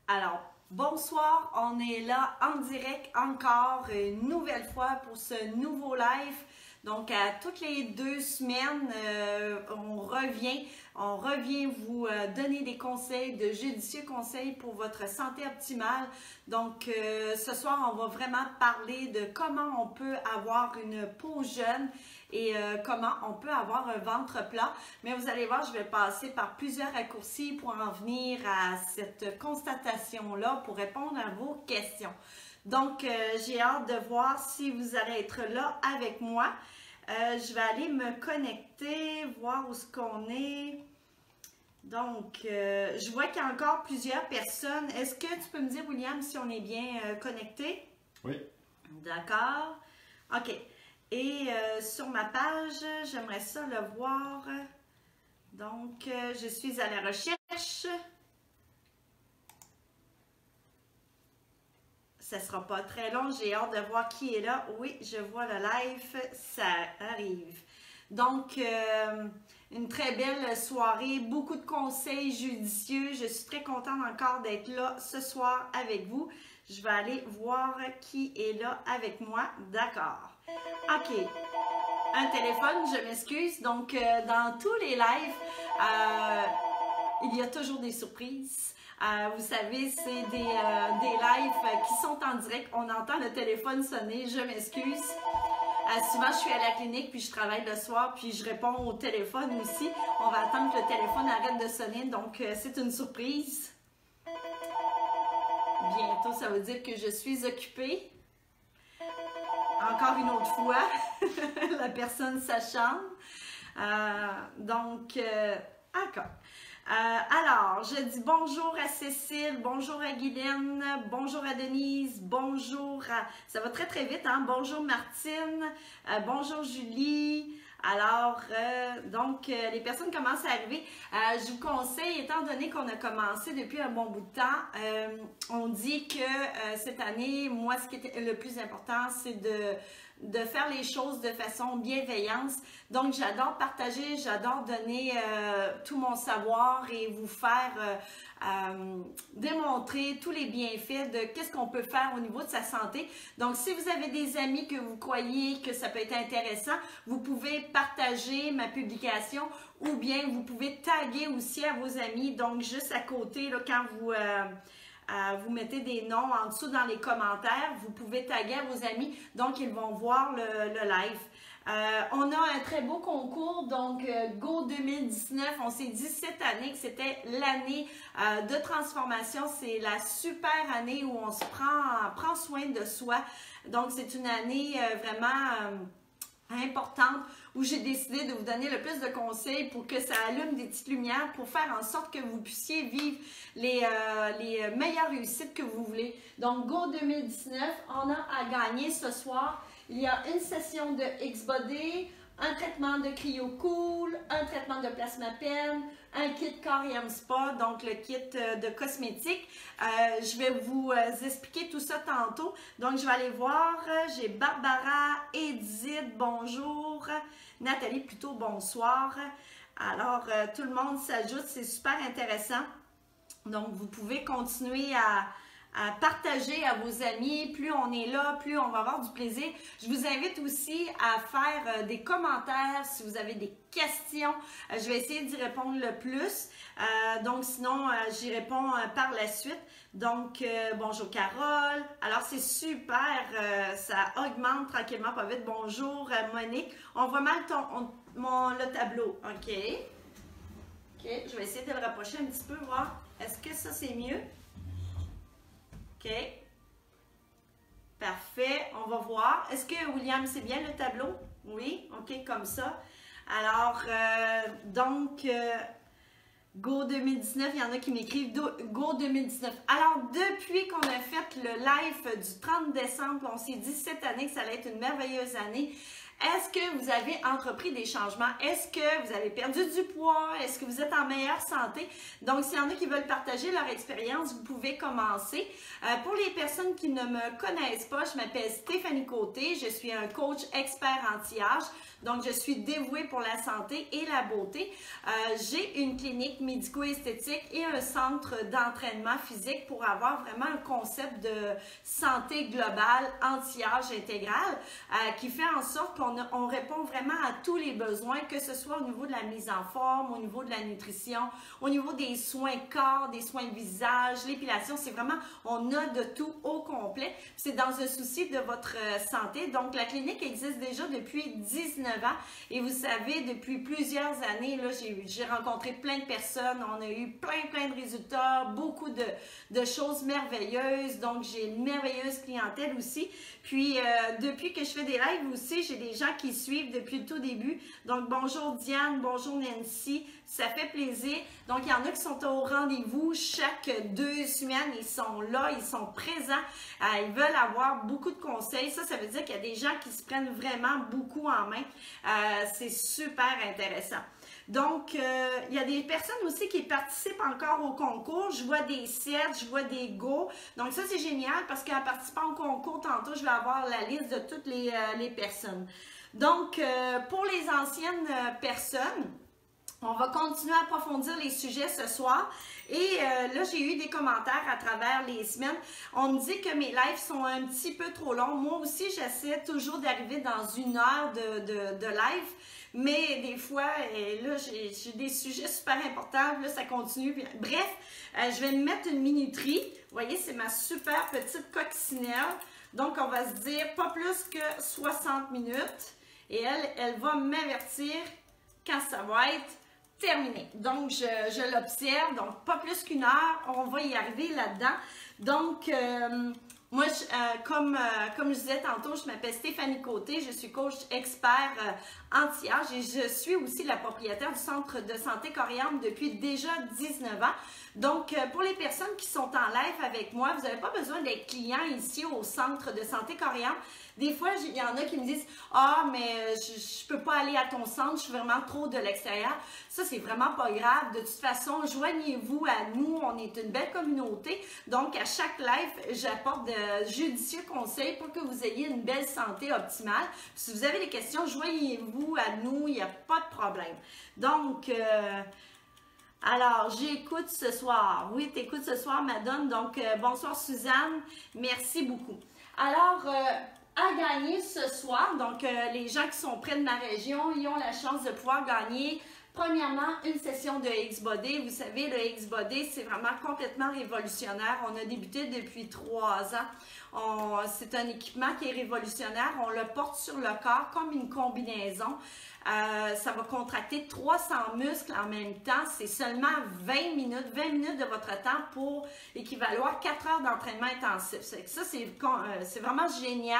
Alors, bonsoir, on est là en direct encore une nouvelle fois pour ce nouveau live. Donc, à toutes les 2 semaines, on revient vous donner des conseils, de judicieux conseils pour votre santé optimale. Donc, ce soir, on va vraiment parler de comment on peut avoir une peau jeune et comment on peut avoir un ventre plat. Mais vous allez voir, je vais passer par plusieurs raccourcis pour en venir à cette constatation-là, pour répondre à vos questions. Donc, j'ai hâte de voir si vous allez être là avec moi. Je vais aller me connecter, voir où est-ce qu'on est. Donc, je vois qu'il y a encore plusieurs personnes. Est-ce que tu peux me dire, William, si on est bien connecté? Oui. D'accord. OK. Et sur ma page, j'aimerais ça le voir. Donc, je suis à la recherche. Ça ne sera pas très long. J'ai hâte de voir qui est là. Oui, je vois le live. Ça arrive. Donc, une très belle soirée. Beaucoup de conseils judicieux. Je suis très contente encore d'être là ce soir avec vous. Je vais aller voir qui est là avec moi. D'accord. OK. Un téléphone, je m'excuse. Donc, dans tous les lives, il y a toujours des surprises. Vous savez, c'est des lives qui sont en direct. On entend le téléphone sonner, je m'excuse. Souvent, je suis à la clinique, puis je travaille le soir, puis je réponds au téléphone aussi. On va attendre que le téléphone arrête de sonner, donc c'est une surprise. Bientôt, ça veut dire que je suis occupée. Encore une autre fois, la personne s'acharne. D'accord. Alors, je dis bonjour à Cécile, bonjour à Guylaine, bonjour à Denise, bonjour à... Ça va très très vite, hein? Bonjour Martine, bonjour Julie. Alors, les personnes commencent à arriver. Je vous conseille, étant donné qu'on a commencé depuis un bon bout de temps, on dit que cette année, moi, ce qui était le plus important, c'est de faire les choses de façon bienveillante. Donc, j'adore partager, j'adore donner tout mon savoir et vous faire démontrer tous les bienfaits de qu'est-ce qu'on peut faire au niveau de sa santé. Donc, si vous avez des amis que vous croyez que ça peut être intéressant, vous pouvez partager ma publication ou bien vous pouvez taguer aussi à vos amis. Donc, juste à côté, là, quand vous mettez des noms en dessous dans les commentaires, vous pouvez taguer à vos amis, donc ils vont voir le live. On a un très beau concours, donc Go 2019, on s'est dit cette année que c'était l'année de transformation, c'est la super année où on se prend soin de soi, donc c'est une année vraiment importante où j'ai décidé de vous donner le plus de conseils pour que ça allume des petites lumières pour faire en sorte que vous puissiez vivre les meilleures réussites que vous voulez. Donc, Go 2019, on a à gagner ce soir. Il y a une session de X-Body, un traitement de cryo-cool, un traitement de plasma-pen, un kit Corium Spa, donc le kit de cosmétiques. Je vais vous expliquer tout ça tantôt. Donc, je vais aller voir. J'ai Barbara, Edith, bonjour. Nathalie, plutôt bonsoir. Alors, tout le monde s'ajoute, c'est super intéressant. Donc, vous pouvez continuer à partager à vos amis. Plus on est là, plus on va avoir du plaisir. Je vous invite aussi à faire des commentaires si vous avez des questions. Je vais essayer d'y répondre le plus. Donc, sinon, j'y réponds par la suite. Donc, bonjour Carole. Alors, c'est super. Ça augmente tranquillement, pas vite. Bonjour Monique. On voit mal le tableau. OK. OK. Je vais essayer de le rapprocher un petit peu, voir. Est-ce que ça, c'est mieux? OK. Parfait. On va voir. Est-ce que, William, c'est bien le tableau? Oui. OK, comme ça. Alors, Go 2019, il y en a qui m'écrivent Go 2019. Alors, depuis qu'on a fait le live du 30 décembre, on s'est dit cette année que ça allait être une merveilleuse année. Est-ce que vous avez entrepris des changements? Est-ce que vous avez perdu du poids? Est-ce que vous êtes en meilleure santé? Donc, s'il y en a qui veulent partager leur expérience, vous pouvez commencer. Pour les personnes qui ne me connaissent pas, je m'appelle Stéphanie Côté. Je suis un coach expert anti-âge. Donc, je suis dévouée pour la santé et la beauté. J'ai une clinique médico-esthétique et un centre d'entraînement physique pour avoir vraiment un concept de santé globale, anti-âge intégrale, qui fait en sorte qu'on répond vraiment à tous les besoins, que ce soit au niveau de la mise en forme, au niveau de la nutrition, au niveau des soins corps, des soins de visage, l'épilation. C'est vraiment, on a de tout au complet. C'est dans un souci de votre santé. Donc, la clinique existe déjà depuis 19 ans et vous savez, depuis plusieurs années, là, j'ai rencontré plein de personnes, on a eu plein de résultats, beaucoup de choses merveilleuses. Donc, j'ai une merveilleuse clientèle aussi. Puis, depuis que je fais des lives aussi, j'ai des gens qui suivent depuis le tout début. Donc, bonjour Diane, bonjour Nancy, ça fait plaisir. Donc, il y en a qui sont au rendez-vous chaque 2 semaines. Ils sont là, ils sont présents. Ils veulent avoir beaucoup de conseils. Ça veut dire qu'il y a des gens qui se prennent vraiment beaucoup en main. C'est super intéressant. Donc, il y a des personnes aussi qui participent encore au concours. Je vois des 7, je vois des go. Donc, ça, c'est génial parce qu'en participant au concours, tantôt, je vais avoir la liste de toutes les personnes. Donc, pour les anciennes personnes, on va continuer à approfondir les sujets ce soir. Et là, j'ai eu des commentaires à travers les semaines. On me dit que mes lives sont un petit peu trop longs. Moi aussi, j'essaie toujours d'arriver dans 1 heure de live. Mais des fois, là, j'ai des sujets super importants. Là, ça continue. Bref, je vais me mettre une minuterie. Vous voyez, c'est ma super petite coccinelle. Donc, on va se dire pas plus que 60 minutes. Et elle va m'avertir quand ça va être terminé. Donc, je l'observe. Donc, pas plus qu'1 heure. On va y arriver là-dedans. Donc, moi, comme je disais tantôt, je m'appelle Stéphanie Côté. Je suis coach expert anti-âge et je suis aussi la propriétaire du centre de santé Coriandre depuis déjà 19 ans. Donc, pour les personnes qui sont en live avec moi, vous n'avez pas besoin d'être client ici au centre de santé Coriandre. Des fois, il y en a qui me disent « Ah, mais je ne peux pas aller à ton centre, je suis vraiment trop de l'extérieur. » Ça, c'est vraiment pas grave. De toute façon, joignez-vous à nous. On est une belle communauté. Donc, à chaque live, j'apporte de judicieux conseils pour que vous ayez une belle santé optimale. Puis, si vous avez des questions, joignez-vous à nous. Il n'y a pas de problème. Donc, alors, j'écoute ce soir. Oui, tu écoutes ce soir, madame. Donc, bonsoir Suzanne. Merci beaucoup. Alors, à gagner ce soir, donc les gens qui sont près de ma région, ils ont la chance de pouvoir gagner, premièrement, une session de X-Body. Vous savez, le X-Body, c'est vraiment complètement révolutionnaire. On a débuté depuis 3 ans. C'est un équipement qui est révolutionnaire. On le porte sur le corps comme une combinaison. Ça va contracter 300 muscles en même temps. C'est seulement 20 minutes de votre temps pour équivaloir 4 heures d'entraînement intensif. Ça, c'est vraiment génial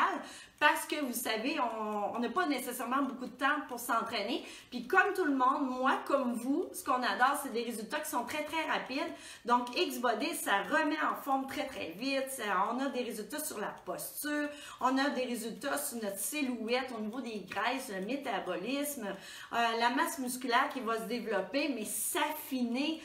parce que vous savez, on n'a pas nécessairement beaucoup de temps pour s'entraîner. Puis comme tout le monde, moi comme vous, ce qu'on adore, c'est des résultats qui sont très rapides. Donc X-Body, ça remet en forme très vite. On a des résultats sur la posture, on a des résultats sur notre silhouette au niveau des graisses, le métabolisme, la masse musculaire qui va se développer, mais s'affiner.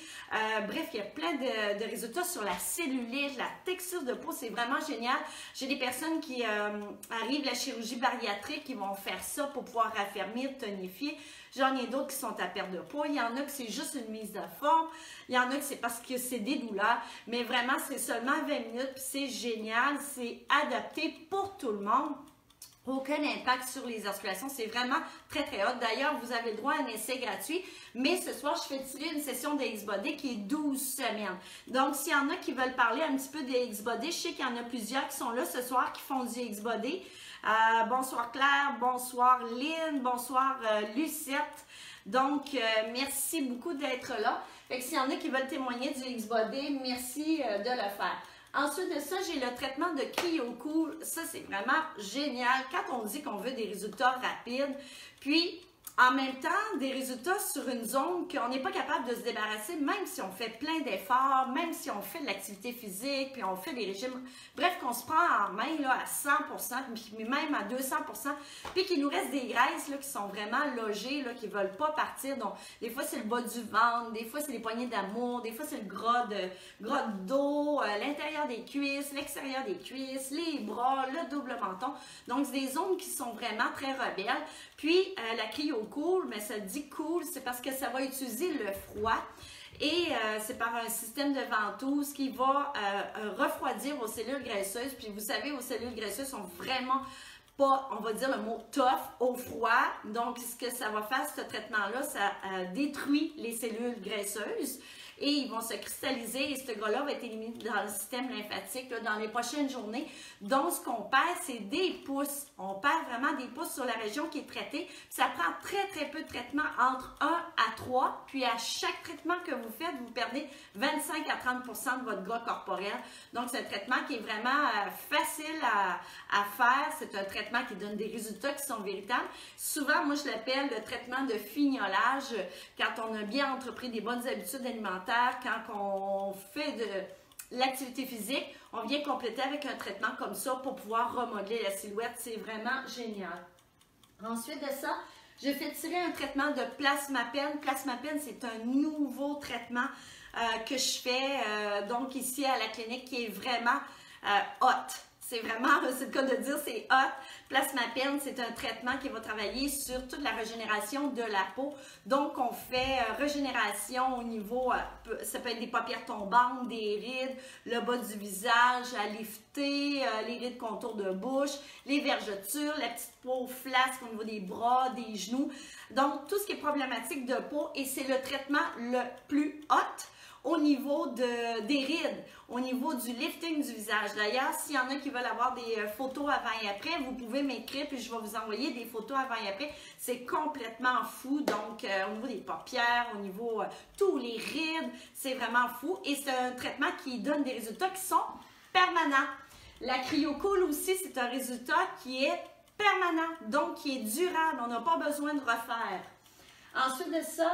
Bref, il y a plein de résultats sur la cellulite, la texture de peau, c'est vraiment génial. J'ai des personnes qui arrivent la chirurgie bariatrique, qui vont faire ça pour pouvoir raffermir, tonifier. J'en ai d'autres qui sont à perte de poids. Il y en a que c'est juste une mise de forme. Il y en a que c'est parce que c'est des douleurs. Mais vraiment, c'est seulement 20 minutes. C'est génial. C'est adapté pour tout le monde. Aucun impact sur les articulations. C'est vraiment très hot. D'ailleurs, vous avez le droit à un essai gratuit. Mais ce soir, je fais tirer une session de X-Body qui est 12 semaines. Donc, s'il y en a qui veulent parler un petit peu de X-Body, je sais qu'il y en a plusieurs qui sont là ce soir qui font du X-Body. Bonsoir Claire, bonsoir Lynn, bonsoir Lucette. Donc, merci beaucoup d'être là. Fait que s'il y en a qui veulent témoigner du X-Body, merci de le faire. Ensuite de ça, j'ai le traitement de Kyoku. Ça, c'est vraiment génial quand on dit qu'on veut des résultats rapides. Puis, en même temps, des résultats sur une zone qu'on n'est pas capable de se débarrasser, même si on fait plein d'efforts, même si on fait de l'activité physique, puis on fait des régimes, bref, qu'on se prend en main là, à 100%, puis même à 200%, puis qu'il nous reste des graisses là, qui sont vraiment logées, là, qui ne veulent pas partir. Donc, des fois, c'est le bas du ventre, des fois, c'est les poignées d'amour, des fois, c'est le gras de dos, l'intérieur des cuisses, l'extérieur des cuisses, les bras, le double menton. Donc, c'est des zones qui sont vraiment très rebelles. Puis, la cryo-cool, mais ça dit cool, c'est parce que ça va utiliser le froid et c'est par un système de ventouse qui va refroidir vos cellules graisseuses. Puis, vous savez, vos cellules graisseuses sont vraiment pas, on va dire le mot tough, au froid. Donc, ce que ça va faire, ce traitement-là, ça détruit les cellules graisseuses. Et ils vont se cristalliser et ce gras-là va être éliminé dans le système lymphatique là, dans les prochaines journées. Donc, ce qu'on perd, c'est des pouces. On perd vraiment des pouces sur la région qui est traitée. Ça prend très, très peu de traitement, entre 1 à 3. Puis, à chaque traitement que vous faites, vous perdez 25 à 30% de votre gras corporel. Donc, c'est un traitement qui est vraiment facile à faire. C'est un traitement qui donne des résultats qui sont véritables. Souvent, moi, je l'appelle le traitement de fignolage. Quand on a bien entrepris des bonnes habitudes alimentaires, quand on fait de l'activité physique, on vient compléter avec un traitement comme ça pour pouvoir remodeler la silhouette. C'est vraiment génial. Ensuite de ça, je fais tirer un traitement de Plasmapen. Plasmapen, c'est un nouveau traitement que je fais donc ici à la clinique qui est vraiment hot. C'est vraiment, c'est le cas de dire, c'est hot. Plasmapen, c'est un traitement qui va travailler sur toute la régénération de la peau. Donc, on fait régénération au niveau, ça peut être des paupières tombantes, des rides, le bas du visage, à lifter, les rides contour de bouche, les vergetures, la petite peau flasque au niveau des bras, des genoux. Donc, tout ce qui est problématique de peau et c'est le traitement le plus hot au niveau des rides, au niveau du lifting du visage. D'ailleurs, s'il y en a qui veulent avoir des photos avant et après, vous pouvez m'écrire puis je vais vous envoyer des photos avant et après. C'est complètement fou. Donc, au niveau des paupières, au niveau tous les rides, c'est vraiment fou. Et c'est un traitement qui donne des résultats qui sont permanents. La cryo-cool aussi, c'est un résultat qui est permanent, donc qui est durable. On n'a pas besoin de refaire. Ensuite de ça,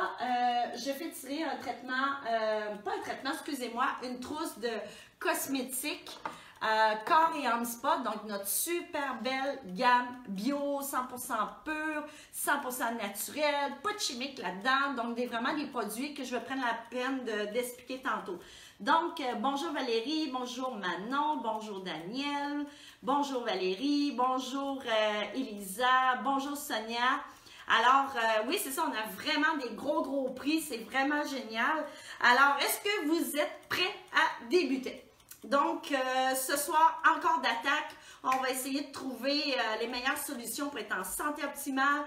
je fais tirer un traitement, pas un traitement, excusez-moi, une trousse de cosmétiques corps et âme spot, donc notre super belle gamme bio, 100% pur, 100% naturel, pas de chimique là-dedans, donc vraiment des produits que je vais prendre la peine d'expliquer tantôt. Donc, bonjour Valérie, bonjour Manon, bonjour Daniel, bonjour Valérie, bonjour Elisa, bonjour Sonia. Alors, oui, c'est ça, on a vraiment des gros prix, c'est vraiment génial. Alors, est-ce que vous êtes prêts à débuter? Donc, ce soir, encore d'attaque, on va essayer de trouver les meilleures solutions pour être en santé optimale,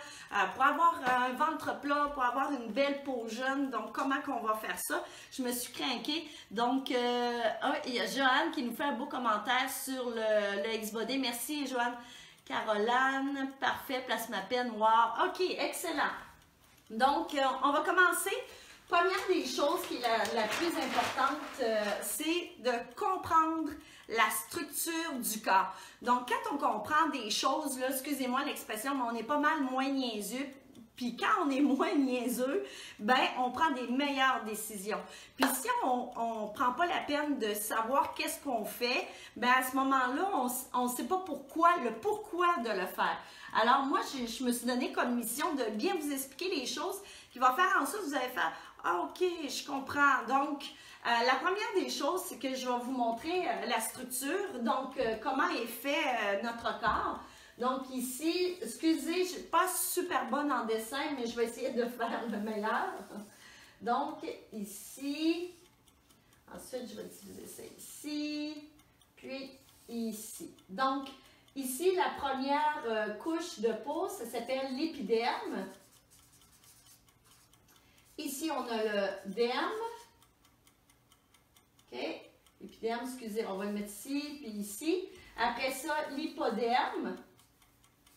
pour avoir un ventre plat, pour avoir une belle peau jeune. Donc, comment qu'on va faire ça? Je me suis craquée. Donc, il y a Joanne qui nous fait un beau commentaire sur le X-Body. Merci, Joanne. Caroline, parfait, Plasmapen, wow, ok, excellent. Donc, on va commencer. Première des choses qui est la plus importante, c'est de comprendre la structure du corps. Donc, quand on comprend des choses, là, excusez-moi l'expression, mais on est pas mal moins niaiseux. Puis quand on est moins niaiseux, ben on prend des meilleures décisions. Puis si on ne prend pas la peine de savoir qu'est-ce qu'on fait, ben à ce moment-là, on ne sait pas pourquoi, le pourquoi de le faire. Alors moi, je me suis donné comme mission de bien vous expliquer les choses qui vont faire en sorte que vous allez faire « Ah ok, je comprends ». Donc, la première des choses, c'est que je vais vous montrer la structure, donc comment est fait notre corps. Donc ici, excusez, je ne suis pas super bonne en dessin, mais je vais essayer de faire le meilleur. Donc ici, ensuite je vais utiliser ça ici, puis ici. Donc ici, la première couche de peau, ça s'appelle l'épiderme. Ici, on a le derme. OK? L'épiderme, excusez, on va le mettre ici, puis ici. Après ça, l'hypoderme.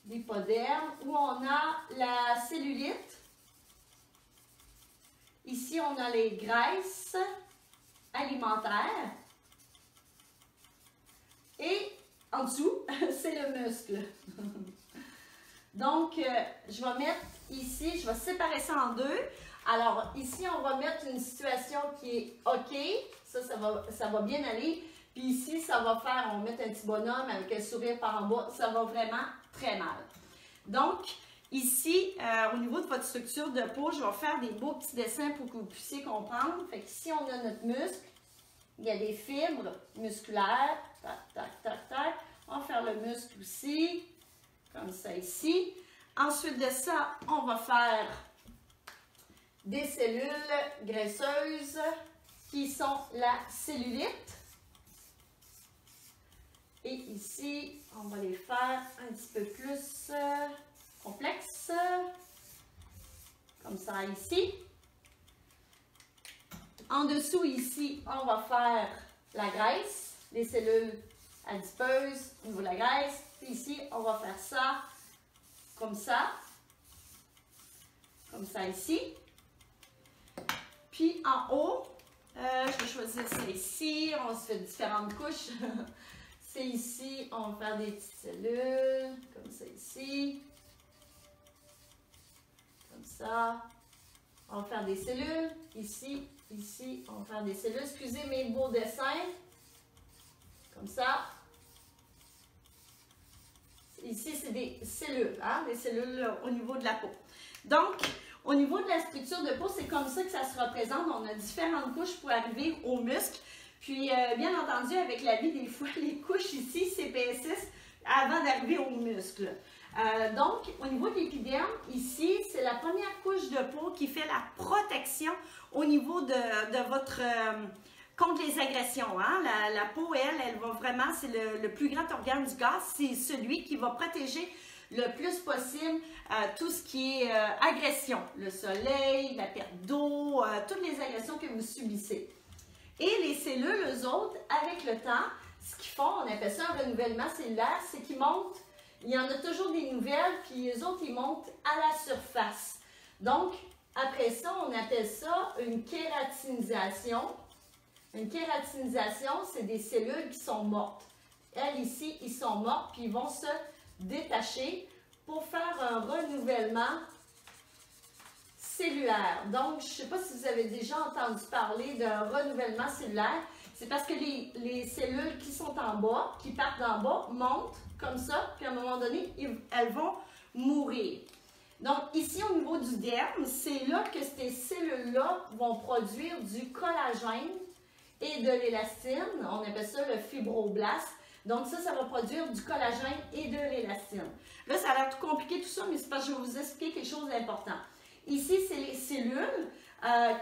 L'hypoderme, où on a la cellulite. Ici, on a les graisses alimentaires. Et en dessous, c'est le muscle. Donc, je vais mettre ici, je vais séparer ça en deux. Alors, ici, on va mettre une situation qui est OK. Ça va bien aller. Puis ici, ça va faire, on va mettre un petit bonhomme avec un sourire par en bas. Ça va vraiment très mal. Donc, ici, au niveau de votre structure de peau, je vais faire des beaux petits dessins pour que vous puissiez comprendre. Fait que si on a notre muscle, il y a des fibres musculaires. Tac, tac, tac, tac. On va faire le muscle aussi, comme ça ici. Ensuite de ça, on va faire des cellules graisseuses qui sont la cellulite. Et ici, on va les faire un petit peu plus complexes, comme ça ici. En dessous ici, on va faire la graisse, les cellules adipeuses au niveau de la graisse. Puis ici, on va faire ça comme ça ici. Puis en haut, je vais choisir ça ici. On se fait différentes couches. C'est ici, on va faire des petites cellules, comme ça ici. Comme ça. On va faire des cellules, ici, ici, on va faire des cellules. Excusez mes beaux dessins. Comme ça. Ici, c'est des cellules, hein? Des cellules au niveau de la peau. Donc, au niveau de la structure de peau, c'est comme ça que ça se représente. On a différentes couches pour arriver aux muscles. Puis, bien entendu, avec la vie, des fois, les couches ici s'épaississent avant d'arriver aux muscles. Donc, au niveau de l'épiderme, ici, c'est la première couche de peau qui fait la protection au niveau de votre... contre les agressions. Hein? La peau, elle va vraiment, c'est le plus grand organe du corps, c'est celui qui va protéger le plus possible tout ce qui est agression. Le soleil, la perte d'eau, toutes les agressions que vous subissez. Et les cellules, eux autres, avec le temps, ce qu'ils font, on appelle ça un renouvellement cellulaire, c'est qu'ils montent, il y en a toujours des nouvelles, puis eux autres, ils montent à la surface. Donc, après ça, on appelle ça une kératinisation. Une kératinisation, c'est des cellules qui sont mortes. Elles, ici, ils sont mortes, puis ils vont se détacher pour faire un renouvellement cellulaire. Donc, je ne sais pas si vous avez déjà entendu parler d'un renouvellement cellulaire. C'est parce que les cellules qui sont en bas, qui partent d'en bas, montent comme ça, puis à un moment donné, elles vont mourir. Donc, ici, au niveau du derme, c'est là que ces cellules-là vont produire du collagène et de l'élastine. On appelle ça le fibroblast. Donc, ça va produire du collagène et de l'élastine. Là, ça a l'air tout compliqué tout ça, mais c'est parce que je vais vous expliquer quelque chose d'important. Ici, c'est les cellules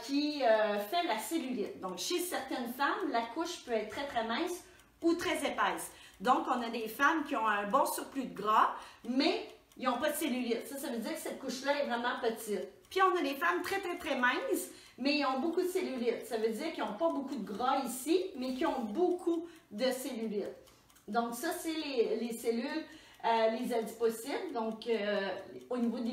qui fait la cellulite. Donc, chez certaines femmes, la couche peut être très, très mince ou très épaisse. Donc, on a des femmes qui ont un bon surplus de gras, mais ils n'ont pas de cellulite. Ça veut dire que cette couche-là est vraiment petite. Puis, on a des femmes très, très, très minces, mais ils ont beaucoup de cellulite. Ça veut dire qu'ils n'ont pas beaucoup de gras ici, mais qu'ils ont beaucoup de cellulite. Donc, ça, c'est les cellules, les adipocytes, donc au niveau de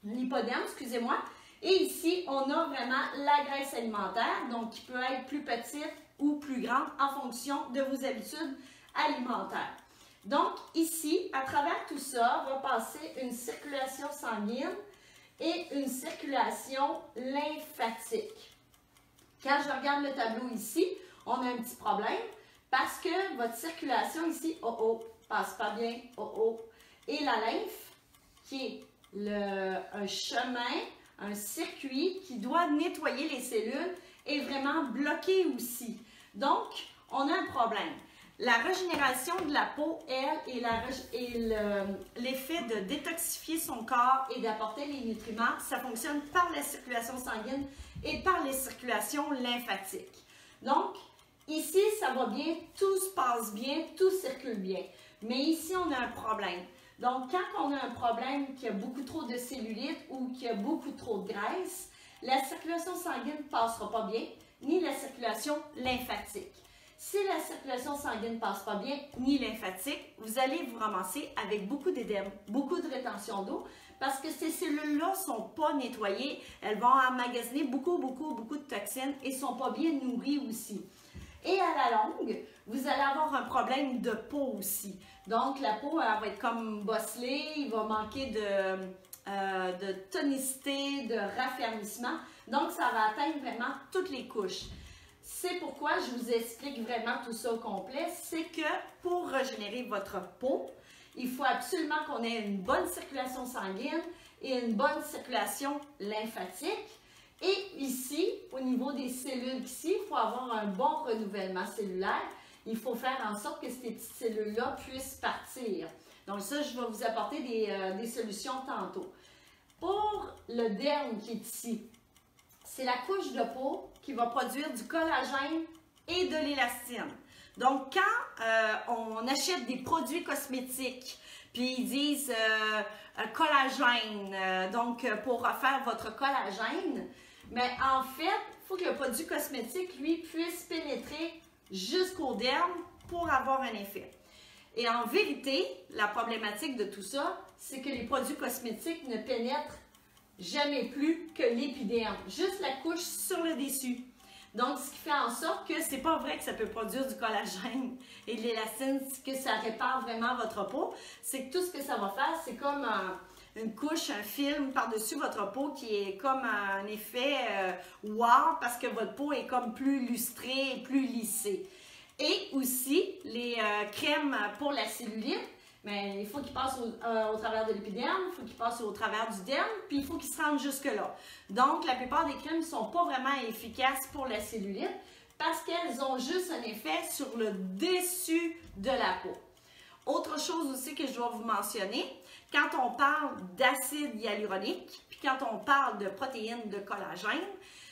l'hypoderme, excusez-moi. Et ici, on a vraiment la graisse alimentaire, donc qui peut être plus petite ou plus grande en fonction de vos habitudes alimentaires. Donc, ici, à travers tout ça, va passer une circulation sanguine et une circulation lymphatique. Quand je regarde le tableau ici, on a un petit problème parce que votre circulation ici, passe pas bien, et la lymphe, qui est un chemin, un circuit qui doit nettoyer les cellules, est vraiment bloqué aussi. Donc, on a un problème. La régénération de la peau, elle, et l'effet de détoxifier son corps et d'apporter les nutriments, ça fonctionne par la circulation sanguine et par les circulations lymphatiques. Donc, ici, ça va bien, tout se passe bien, tout circule bien. Mais ici, on a un problème. Donc, quand on a un problème qui a beaucoup trop de cellulite ou qui a beaucoup trop de graisse, la circulation sanguine ne passera pas bien, ni la circulation lymphatique. Si la circulation sanguine ne passe pas bien, ni lymphatique, vous allez vous ramasser avec beaucoup d'édème, beaucoup de rétention d'eau, parce que ces cellules-là ne sont pas nettoyées. Elles vont emmagasiner beaucoup de toxines et ne sont pas bien nourries aussi. Et à la longue, vous allez avoir un problème de peau aussi. Donc, la peau, elle va être comme bosselée, il va manquer de tonicité, de raffermissement. Donc, ça va atteindre vraiment toutes les couches. C'est pourquoi je vous explique vraiment tout ça au complet. C'est que pour régénérer votre peau, il faut absolument qu'on ait une bonne circulation sanguine et une bonne circulation lymphatique. Et ici, au niveau des cellules ici, il faut avoir un bon renouvellement cellulaire. Il faut faire en sorte que ces petites cellules-là puissent partir. Donc ça, je vais vous apporter des solutions tantôt. Pour le derme qui est ici, c'est la couche de peau qui va produire du collagène et de l'élastine. Donc, quand on achète des produits cosmétiques, puis ils disent collagène, donc pour faire votre collagène, mais en fait, il faut que le produit cosmétique, lui, puisse pénétrer jusqu'au derme pour avoir un effet. Et en vérité, la problématique de tout ça, c'est que les produits cosmétiques ne pénètrent jamais plus que l'épiderme, juste la couche sur le dessus. Donc, ce qui fait en sorte que c'est pas vrai que ça peut produire du collagène et de l'élastine, que ça répare vraiment votre peau. C'est que tout ce que ça va faire, c'est comme une couche, un film par-dessus votre peau qui est comme un effet wow parce que votre peau est comme plus lustrée et plus lissée. Et aussi, les crèmes pour la cellulite, mais il faut qu'ils passent au travers de l'épiderme, il faut qu'ils passent au travers du derme, puis il faut qu'ils se rendent jusque-là. Donc, la plupart des crèmes ne sont pas vraiment efficaces pour la cellulite parce qu'elles ont juste un effet sur le dessus de la peau. Autre chose aussi que je dois vous mentionner, quand on parle d'acide hyaluronique, puis quand on parle de protéines de collagène,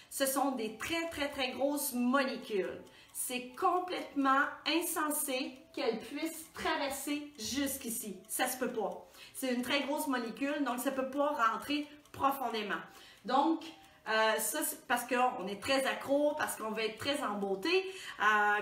ce sont des très grosses molécules. C'est complètement insensé qu'elle puisse traverser jusqu'ici. Ça se peut pas. C'est une très grosse molécule, donc ça ne peut pas rentrer profondément. Donc, ça, c'est parce qu'on est très accro, parce qu'on veut être très en beauté,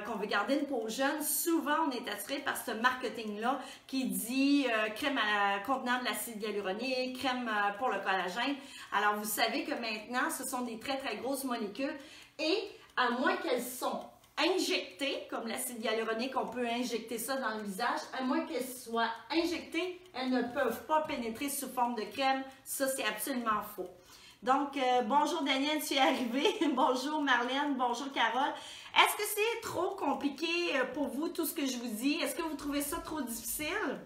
qu'on veut garder une peau jeune. Souvent, on est attiré par ce marketing-là qui dit crème contenant de l'acide hyaluronique, crème pour le collagène. Alors, vous savez que maintenant, ce sont des très grosses molécules et à moins qu'elles sont injectées, comme l'acide hyaluronique, on peut injecter ça dans le visage, à moins qu'elles soient injectées, elles ne peuvent pas pénétrer sous forme de crème. Ça, c'est absolument faux. Donc, bonjour Daniel, tu es arrivée. Bonjour Marlène, bonjour Carole. Est-ce que c'est trop compliqué pour vous, tout ce que je vous dis? Est-ce que vous trouvez ça trop difficile?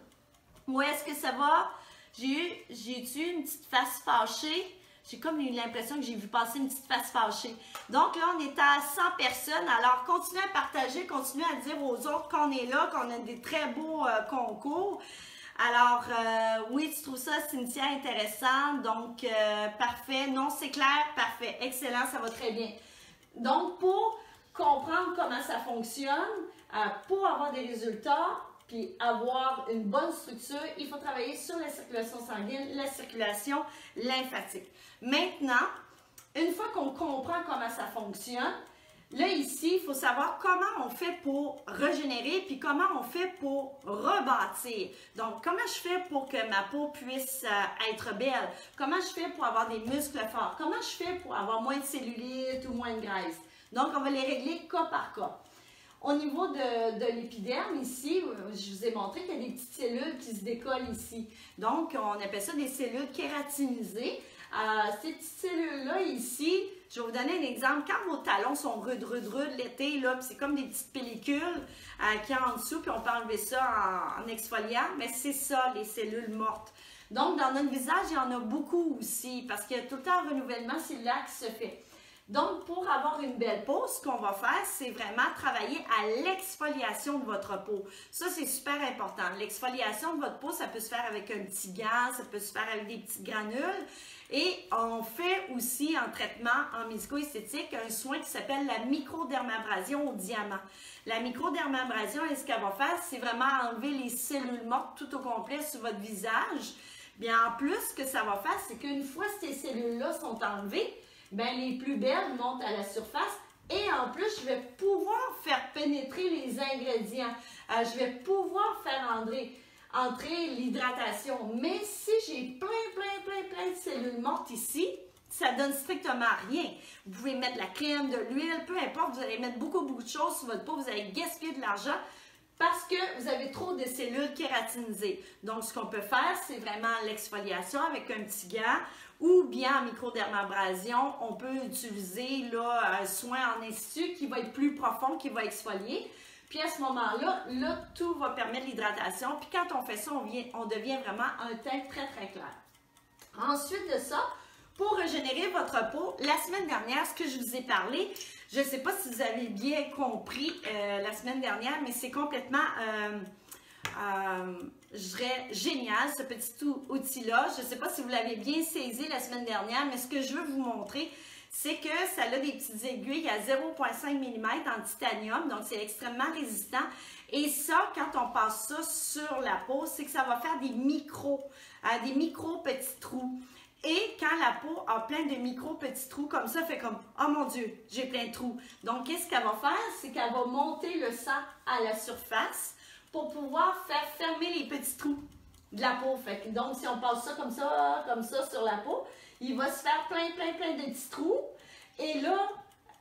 Ou est-ce que ça va? J'ai eu une petite face fâchée. J'ai comme eu l'impression que j'ai vu passer une petite face fâchée. Donc là, on est à 100 personnes. Alors, continuez à partager, continuez à dire aux autres qu'on est là, qu'on a des très beaux concours. Alors, oui, tu trouves ça, Cynthia, intéressant. Donc, parfait. Non, c'est clair. Parfait. Excellent. Ça va très bien. Donc, pour comprendre comment ça fonctionne, pour avoir des résultats, puis avoir une bonne structure, il faut travailler sur la circulation sanguine, la circulation lymphatique. Maintenant, une fois qu'on comprend comment ça fonctionne, là ici, il faut savoir comment on fait pour régénérer, puis comment on fait pour rebâtir. Donc, comment je fais pour que ma peau puisse être belle? Comment je fais pour avoir des muscles forts? Comment je fais pour avoir moins de cellulite ou moins de graisse? Donc, on va les régler cas par cas. Au niveau de l'épiderme, ici, je vous ai montré qu'il y a des petites cellules qui se décollent ici. Donc, on appelle ça des cellules kératinisées. Ces petites cellules-là, ici, je vais vous donner un exemple. Quand vos talons sont rudes l'été, là, c'est comme des petites pellicules qui sont en dessous, puis on peut enlever ça en exfoliant, mais c'est ça, les cellules mortes. Donc, dans notre visage, il y en a beaucoup aussi, parce qu'il y a tout le temps un renouvellement cellulaire qui se fait. Donc, pour avoir une belle peau, ce qu'on va faire, c'est vraiment travailler à l'exfoliation de votre peau. Ça, c'est super important. L'exfoliation de votre peau, ça peut se faire avec un petit gant, ça peut se faire avec des petites granules. Et on fait aussi en traitement en médico-esthétique un soin qui s'appelle la microdermabrasion au diamant. La microdermabrasion, ce qu'elle va faire, c'est vraiment enlever les cellules mortes tout au complet sur votre visage. Bien, en plus, ce que ça va faire, c'est qu'une fois ces cellules-là sont enlevées, bien, les plus belles montent à la surface et en plus, je vais pouvoir faire pénétrer les ingrédients. Je vais pouvoir faire entrer l'hydratation. Mais si j'ai plein de cellules mortes ici, ça donne strictement rien. Vous pouvez mettre de la crème, de l'huile, peu importe, vous allez mettre beaucoup de choses sur votre peau, vous allez gaspiller de l'argent parce que vous avez trop de cellules kératinisées. Donc, ce qu'on peut faire, c'est vraiment l'exfoliation avec un petit gant ou bien en microdermabrasion, on peut utiliser là, un soin en institut qui va être plus profond, qui va exfolier. Puis à ce moment-là, là, tout va permettre l'hydratation. Puis quand on fait ça, on devient vraiment un teint très, très clair. Ensuite de ça, pour régénérer votre peau, la semaine dernière, ce que je vous ai parlé, je ne sais pas si vous avez bien compris la semaine dernière, mais c'est complètement, je dirais, génial, ce petit outil-là. Je ne sais pas si vous l'avez bien saisi la semaine dernière, mais ce que je veux vous montrer, c'est que ça a des petites aiguilles à 0,5 mm en titanium, donc c'est extrêmement résistant. Et ça, quand on passe ça sur la peau, c'est que ça va faire des micro petits trous. Et quand la peau a plein de micro petits trous comme ça, fait comme « Oh mon Dieu, j'ai plein de trous ». Donc, qu'est-ce qu'elle va faire? C'est qu'elle va monter le sang à la surface pour pouvoir faire fermer les petits trous de la peau. Fait que, donc, si on passe ça comme ça sur la peau, il va se faire plein de petits trous. Et là,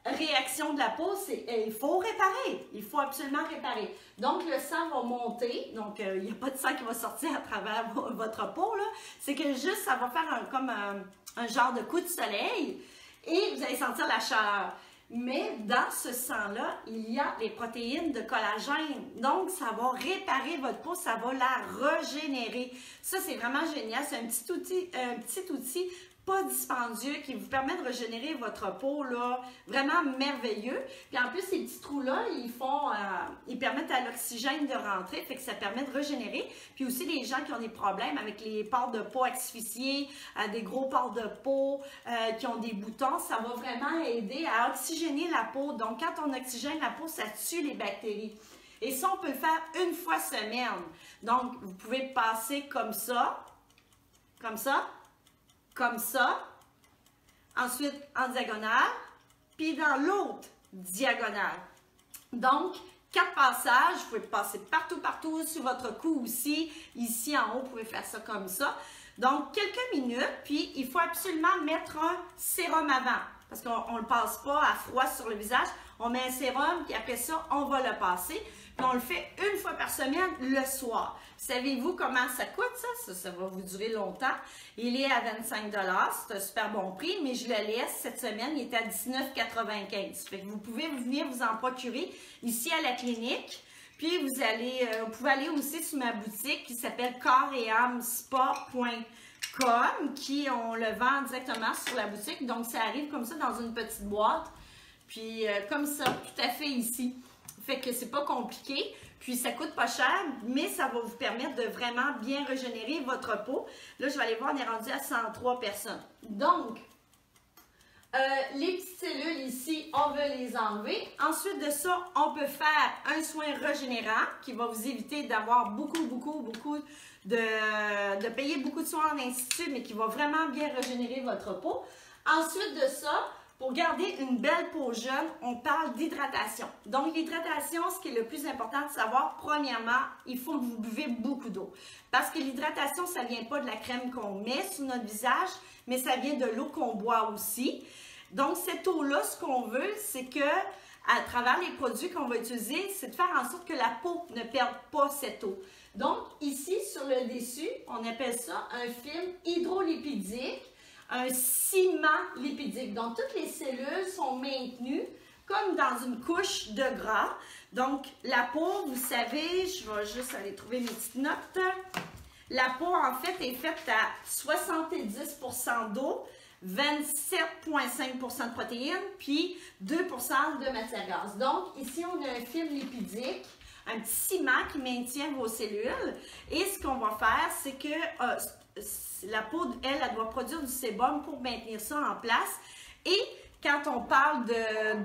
réaction de la peau, c'est il faut réparer. Il faut absolument réparer. Donc, le sang va monter. Donc, il n'y a pas de sang qui va sortir à travers votre peau, là. C'est que juste, ça va faire comme un genre de coup de soleil et vous allez sentir la chaleur. Mais dans ce sang-là, il y a les protéines de collagène. Donc, ça va réparer votre peau, ça va la régénérer. Ça, c'est vraiment génial. C'est un petit outil pas dispendieux qui vous permet de régénérer votre peau, là, vraiment merveilleux. Puis en plus, ces petits trous-là, ils permettent à l'oxygène de rentrer, fait que ça permet de régénérer. Puis aussi, les gens qui ont des problèmes avec les pores de peau asphyxiés, des gros pores de peau, qui ont des boutons, ça va vraiment aider à oxygéner la peau. Donc, quand on oxygène la peau, ça tue les bactéries. Et ça, on peut le faire une fois semaine. Donc, vous pouvez passer comme ça, comme ça, comme ça, ensuite en diagonale, puis dans l'autre diagonale. Donc, 4 passages, vous pouvez passer partout sur votre cou aussi. Ici en haut, vous pouvez faire ça comme ça. Donc, quelques minutes, puis il faut absolument mettre un sérum avant, parce qu'on ne le passe pas à froid sur le visage. On met un sérum, puis après ça, on va le passer. Puis on le fait une fois par semaine, le soir. Savez-vous comment ça coûte, ça? Ça va vous durer longtemps. Il est à 25 $, c'est un super bon prix, mais je le laisse cette semaine, il est à 19,95 $. Fait que vous pouvez venir vous en procurer ici à la clinique. Puis vous pouvez aller aussi sur ma boutique qui s'appelle corpsetAmeSpa.com, qui on le vend directement sur la boutique. Donc ça arrive comme ça dans une petite boîte. Puis comme ça, tout à fait ici. Fait que c'est pas compliqué. Puis ça coûte pas cher, mais ça va vous permettre de vraiment bien régénérer votre peau. Là, je vais aller voir, on est rendu à 103 personnes. Donc, les petites cellules ici, on veut les enlever. Ensuite de ça, on peut faire un soin régénérant qui va vous éviter d'avoir beaucoup de payer beaucoup de soins en institut, mais qui va vraiment bien régénérer votre peau. Ensuite de ça, pour garder une belle peau jeune, on parle d'hydratation. Donc, l'hydratation, ce qui est le plus important de savoir, premièrement, il faut que vous buvez beaucoup d'eau. Parce que l'hydratation, ça ne vient pas de la crème qu'on met sur notre visage, mais ça vient de l'eau qu'on boit aussi. Donc, cette eau-là, ce qu'on veut, c'est que, à travers les produits qu'on va utiliser, c'est de faire en sorte que la peau ne perde pas cette eau. Donc, ici, sur le dessus, on appelle ça un film hydrolipidique, un ciment lipidique. Donc, toutes les cellules sont maintenues comme dans une couche de gras. Donc, la peau, vous savez, je vais juste aller trouver mes petites notes. La peau, en fait, est faite à 70% d'eau, 27,5% de protéines, puis 2% de matière grasse. Donc, ici, on a un film lipidique, un petit ciment qui maintient vos cellules. Et ce qu'on va faire, c'est que la peau, elle doit produire du sébum pour maintenir ça en place. Et quand on parle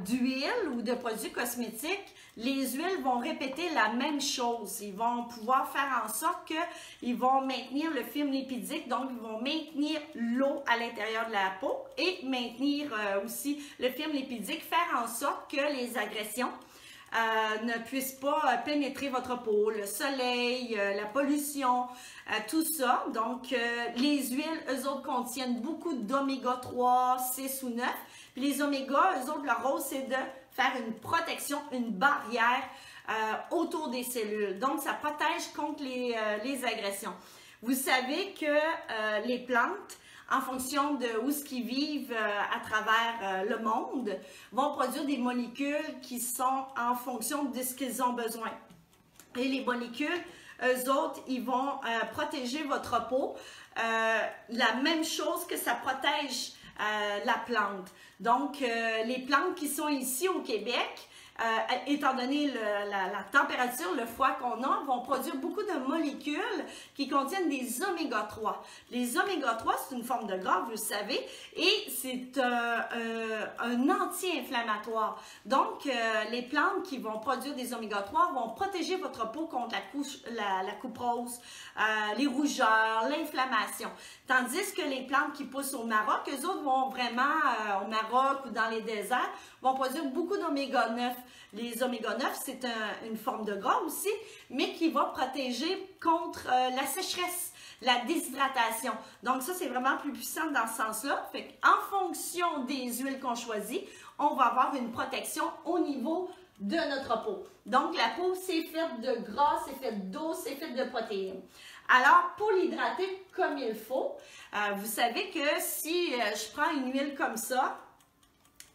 d'huile ou de produits cosmétiques, les huiles vont répéter la même chose. Ils vont pouvoir faire en sorte qu'ils vont maintenir le film lipidique, donc ils vont maintenir l'eau à l'intérieur de la peau et maintenir aussi le film lipidique, faire en sorte que les agressions ne puisse pas pénétrer votre peau, le soleil, la pollution, tout ça. Donc, les huiles, eux autres, contiennent beaucoup d'oméga 3, 6 ou 9. Puis les oméga, eux autres, leur rôle, c'est de faire une protection, une barrière autour des cellules. Donc, ça protège contre les agressions. Vous savez que les plantes, en fonction de où ce qu'ils vivent à travers le monde, vont produire des molécules qui sont en fonction de ce qu'ils ont besoin. Et les molécules, eux autres, ils vont protéger votre peau. La même chose que ça protège la plante. Donc, les plantes qui sont ici au Québec, étant donné la température, le froid qu'on a, vont produire beaucoup de molécules qui contiennent des oméga 3. Les oméga 3, c'est une forme de gras, vous le savez, et c'est un anti-inflammatoire. Donc, les plantes qui vont produire des oméga 3 vont protéger votre peau contre la couperose, les rougeurs, l'inflammation. Tandis que les plantes qui poussent au Maroc, eux autres vont vraiment, au Maroc ou dans les déserts, vont produire beaucoup d'oméga 9. Les oméga 9, c'est une forme de gras aussi, mais qui va protéger contre la sécheresse, la déshydratation. Donc ça, c'est vraiment plus puissant dans ce sens-là. Fait qu'en fonction des huiles qu'on choisit, on va avoir une protection au niveau de notre peau. Donc la peau, c'est fait de gras, c'est fait d'eau, c'est fait de protéines. Alors, pour l'hydrater comme il faut, vous savez que si je prends une huile comme ça,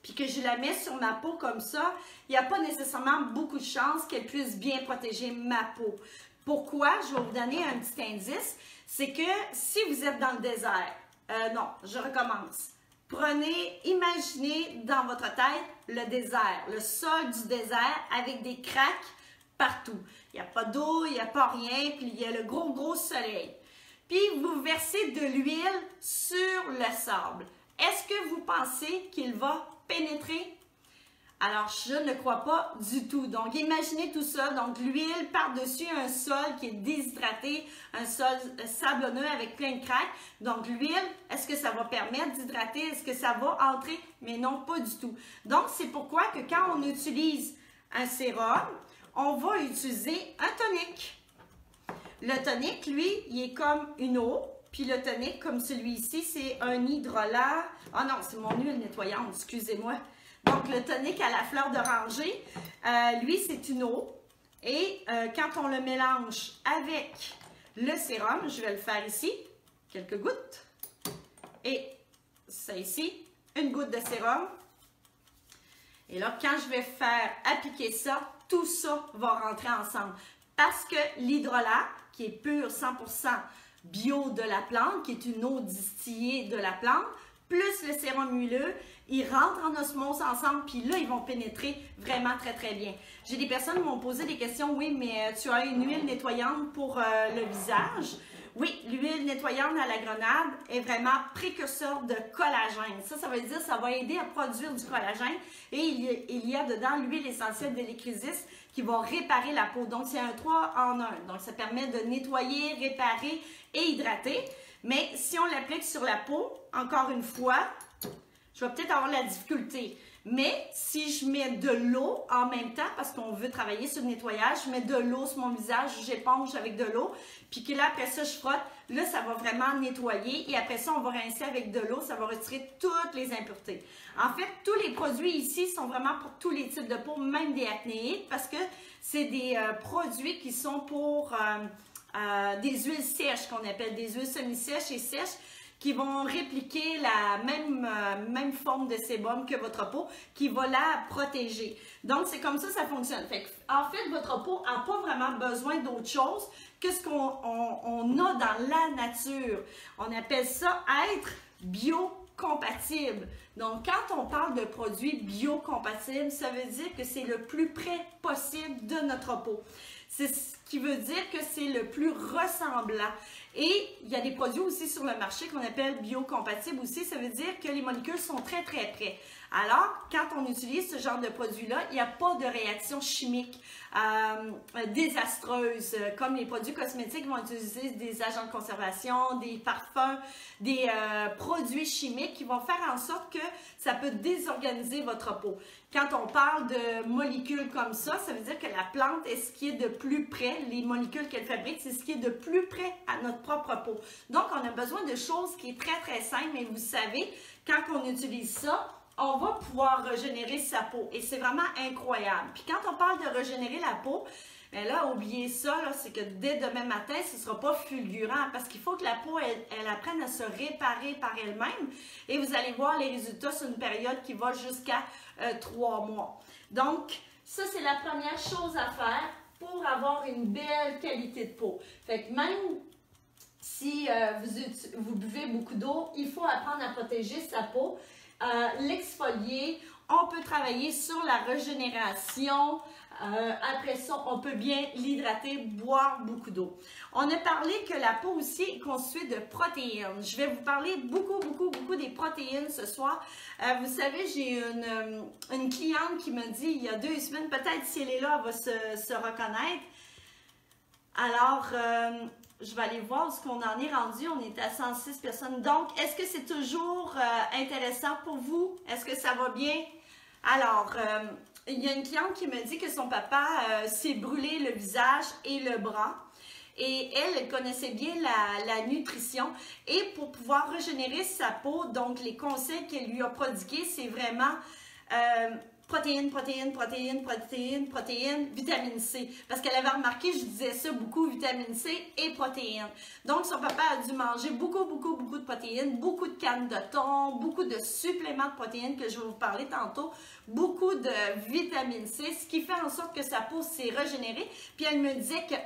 puis que je la mets sur ma peau comme ça, il n'y a pas nécessairement beaucoup de chances qu'elle puisse bien protéger ma peau. Pourquoi? Je vais vous donner un petit indice. C'est que si vous êtes dans le désert, non, je recommence. Imaginez dans votre tête le désert, le sol du désert avec des craques partout. Il n'y a pas d'eau, il n'y a pas rien, puis il y a le gros soleil. Puis vous versez de l'huile sur le sable. Est-ce que vous pensez qu'il va pénétrer? Alors, je ne crois pas du tout. Donc, imaginez tout ça. Donc, l'huile par-dessus un sol qui est déshydraté, un sol sablonneux avec plein de craques. Donc, l'huile, est-ce que ça va permettre d'hydrater? Est-ce que ça va entrer? Mais non, pas du tout. Donc, c'est pourquoi que quand on utilise un sérum, on va utiliser un tonique. Le tonique, lui, il est comme une eau. Puis le tonique, comme celui-ci, c'est un hydrolat. Ah non, c'est mon huile nettoyante, excusez-moi. Donc, le tonique à la fleur d'oranger, lui, c'est une eau. Et quand on le mélange avec le sérum, je vais le faire ici, quelques gouttes. Et ça ici, une goutte de sérum. Et là, quand je vais faire appliquer ça, tout ça va rentrer ensemble. Parce que l'hydrolat, qui est pur 100% bio de la plante, qui est une eau distillée de la plante, plus le sérum huileux, ils rentrent en osmose ensemble, puis là, ils vont pénétrer vraiment très bien. J'ai des personnes qui m'ont posé des questions, oui, mais tu as une huile nettoyante pour le visage? Oui, l'huile nettoyante à la grenade est vraiment précurseur de collagène. Ça veut dire que ça va aider à produire du collagène et il y a dedans l'huile essentielle d'hélichrysис qui va réparer la peau. Donc, c'est un 3 en 1. Donc, ça permet de nettoyer, réparer et hydrater. Mais si on l'applique sur la peau, encore une fois, je vais peut-être avoir la difficulté. Mais si je mets de l'eau en même temps, parce qu'on veut travailler sur le nettoyage, je mets de l'eau sur mon visage, j'éponge avec de l'eau, puis que là, après ça, je frotte, là, ça va vraiment nettoyer. Et après ça, on va rincer avec de l'eau, ça va retirer toutes les impuretés. En fait, tous les produits ici sont vraiment pour tous les types de peau, même des acnéites, parce que c'est des produits qui sont pour des huiles sèches, qu'on appelle des huiles semi-sèches et sèches, qui vont répliquer la même forme de sébum que votre peau, qui va la protéger. Donc, c'est comme ça fonctionne. En fait, votre peau n'a pas vraiment besoin d'autre chose que ce qu'on a dans la nature. On appelle ça être biocompatible. Donc, quand on parle de produits biocompatibles, ça veut dire que c'est le plus près possible de notre peau. C'est ce qui veut dire que c'est le plus ressemblant. Et il y a des produits aussi sur le marché qu'on appelle biocompatibles aussi. Ça veut dire que les molécules sont très près. Alors, quand on utilise ce genre de produit-là, il n'y a pas de réaction chimique désastreuse, comme les produits cosmétiques vont utiliser des agents de conservation, des parfums, des produits chimiques qui vont faire en sorte que ça peut désorganiser votre peau. Quand on parle de molécules comme ça veut dire que la plante est ce qui est de plus près, les molécules qu'elle fabrique, c'est ce qui est de plus près à notre propre peau. Donc, on a besoin de choses qui est très, très simple, mais vous savez, quand on utilise ça, on va pouvoir régénérer sa peau et c'est vraiment incroyable. Puis quand on parle de régénérer la peau, bien là, oubliez ça, c'est que dès demain matin, ce ne sera pas fulgurant parce qu'il faut que la peau, elle apprenne à se réparer par elle-même et vous allez voir les résultats sur une période qui va jusqu'à 3 mois. Donc, ça, c'est la première chose à faire pour avoir une belle qualité de peau. Fait que même si vous buvez beaucoup d'eau, il faut apprendre à protéger sa peau, l'exfolier. On peut travailler sur la régénération. Après ça, on peut bien l'hydrater, boire beaucoup d'eau. On a parlé que la peau aussi est constituée de protéines. Je vais vous parler beaucoup des protéines ce soir. Vous savez, j'ai une cliente qui m'a dit il y a 2 semaines, peut-être si elle est là, elle va se reconnaître. Alors, je vais aller voir ce qu'on en est rendu. On est à 106 personnes. Donc, est-ce que c'est toujours intéressant pour vous? Est-ce que ça va bien? Alors, il y a une cliente qui me dit que son papa s'est brûlé le visage et le bras. Et elle connaissait bien la nutrition. Et pour pouvoir régénérer sa peau, donc les conseils qu'elle lui a prodigués, c'est vraiment protéines, vitamine C. Parce qu'elle avait remarqué, je disais ça beaucoup, vitamine C et protéines. Donc, son papa a dû manger beaucoup de protéines, beaucoup de cannes de thon, beaucoup de suppléments de protéines que je vais vous parler tantôt, beaucoup de vitamine C, ce qui fait en sorte que sa peau s'est régénérée. Puis elle me disait qu'à